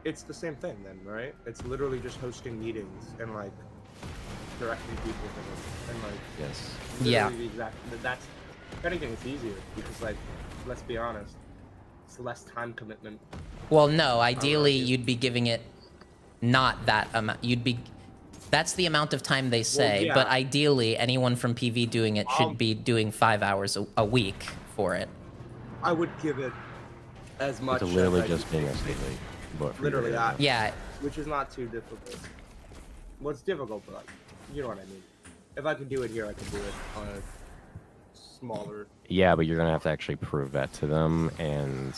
It's the same thing then, right? It's literally just hosting meetings and like directing people to them, and like Yeah. the exact. That's if anything, it's easier because like, let's be honest, it's less time commitment. Well, no, ideally you'd be giving it not that amount. That's the amount of time they say, yeah. but ideally anyone from PV doing it should be doing 5 hours a week for it. I would give it as much. It's literally as I just do. being a state lead. But for Literally your- that. Yeah. Which is not too difficult. Well, it's difficult, but like, you know what I mean. If I could do it here, I could do it on a smaller. Yeah, but you're gonna have to actually prove that to them, and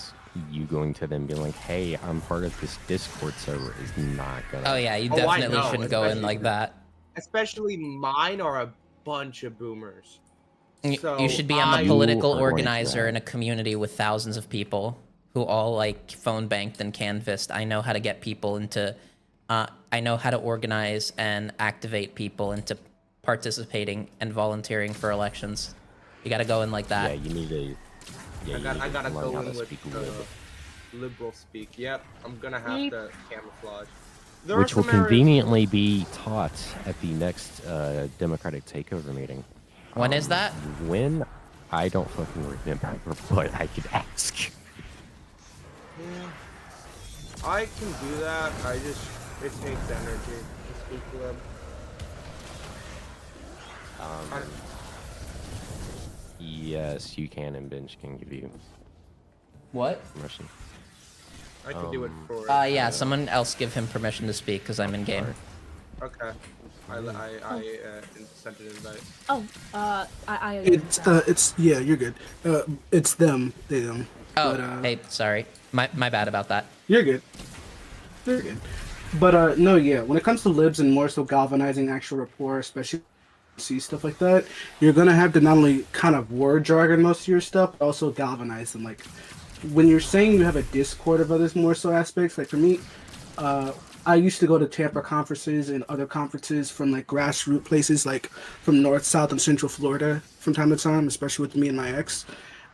you going to them being like, "Hey, I'm part of this Discord server," is not gonna. Oh yeah, you I definitely know, shouldn't go in especially- like that. Especially mine are a bunch of boomers. So You should be I'm a I- political You are going to organizer that. in a community with thousands of people who all like phone banked and canvassed. I know how to get people into I know how to organize and activate people into participating and volunteering for elections. You got to go in like that. Yeah, you need to. Yeah, I gotta learn go how in to with speak lib. liberal speak. Yep, I'm gonna have Yeep. to camouflage. There are Which will some areas- conveniently be taught at the next Democratic Takeover meeting. When is that? When? I don't fucking remember, but I could ask. Yeah, I can do that. It takes energy to speak to them. Yes, you can, and Bench can give you What? permission. I can do it for. Yeah, someone else give him permission to speak because I'm in game. Okay. I sent an invite. Oh, I It's yeah, you're good. It's them, they them. Oh, But, hey, sorry. My bad about that. You're good. You're good. But no, yeah. When it comes to libs and more so galvanizing actual rapport, especially see stuff like that, you're gonna have to not only kind of word jargon most of your stuff, but also galvanize them. Like when you're saying you have a Discord of others more so aspects. Like for me, I used to go to Tampa conferences and other conferences from like grassroots places, like from North, South, and Central Florida from time to time, especially with me and my ex.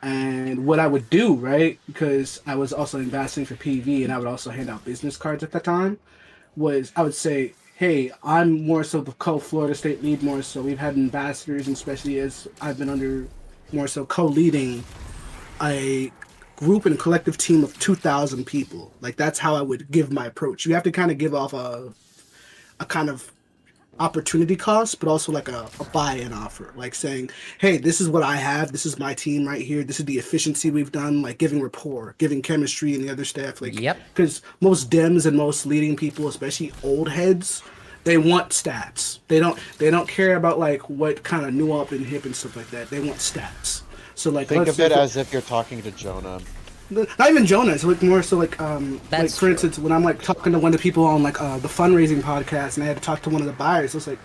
And what I would do, right, because I was also ambassading for PV and I would also hand out business cards at that time, was I would say, hey, I'm more so the co-Florida State lead more so. We've had ambassadors, and especially as I've been under more so co-leading a group and collective team of 2,000 people. Like that's how I would give my approach. You have to kind of give off a kind of opportunity cost, but also like a buy-in offer, like saying, hey, this is what I have, this is my team right here, this is the efficiency we've done, like giving rapport, giving chemistry and the other staff, like, yep, because most Dems and most leading people, especially old heads, they want stats. They don't care about like what kind of new up and hip and stuff like that. They want stats. So like Think let's of it say as if you're talking to Jonah. not even Jonah. It's like more so like like for instance, when I'm like talking to one of the people on like the fundraising podcast, and I had to talk to one of the buyers, I was like,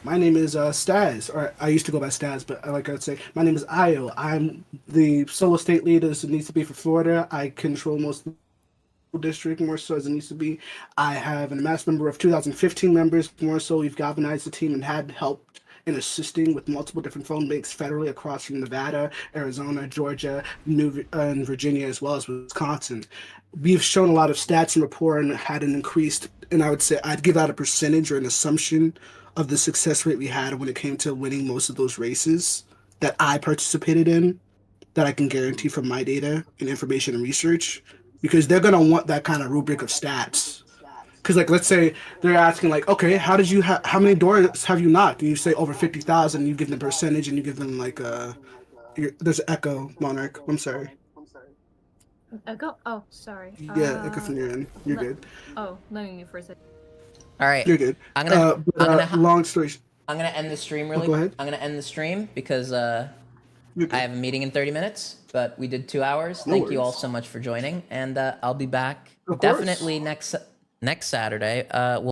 My name is Staz, or I used to go by Staz, but like I'd say, my name is Io. I'm the solo state leader as it needs to be for Florida. I control most of the district more so as it needs to be. I have an amassed number of 2015 members more so. We've galvanized the team and had help in assisting with multiple different phone banks federally across from Nevada, Arizona, Georgia, and Virginia, as well as Wisconsin. We've shown a lot of stats and rapport and had an increased, and I would say I'd give out a percentage or an assumption of the success rate we had when it came to winning most of those races that I participated in, that I can guarantee from my data and information and research, because they're going to want that kind of rubric of stats. Because, like, let's say they're asking, like, okay, how many doors have you knocked? And you say over 50,000, you give them a percentage, and you give them, like, there's an echo, Monarch. I'm sorry. Echo? Oh, sorry. Yeah, echo from your end. You're good. Oh, let me mute for a second. All right. You're good. I'm gonna long story. I'm gonna end the stream really. Go ahead. I'm gonna end the stream because I have a meeting in 30 minutes. But we did 2 hours. No Thank you all worries. so much for joining, and I'll be back Of course. definitely next Saturday. We'll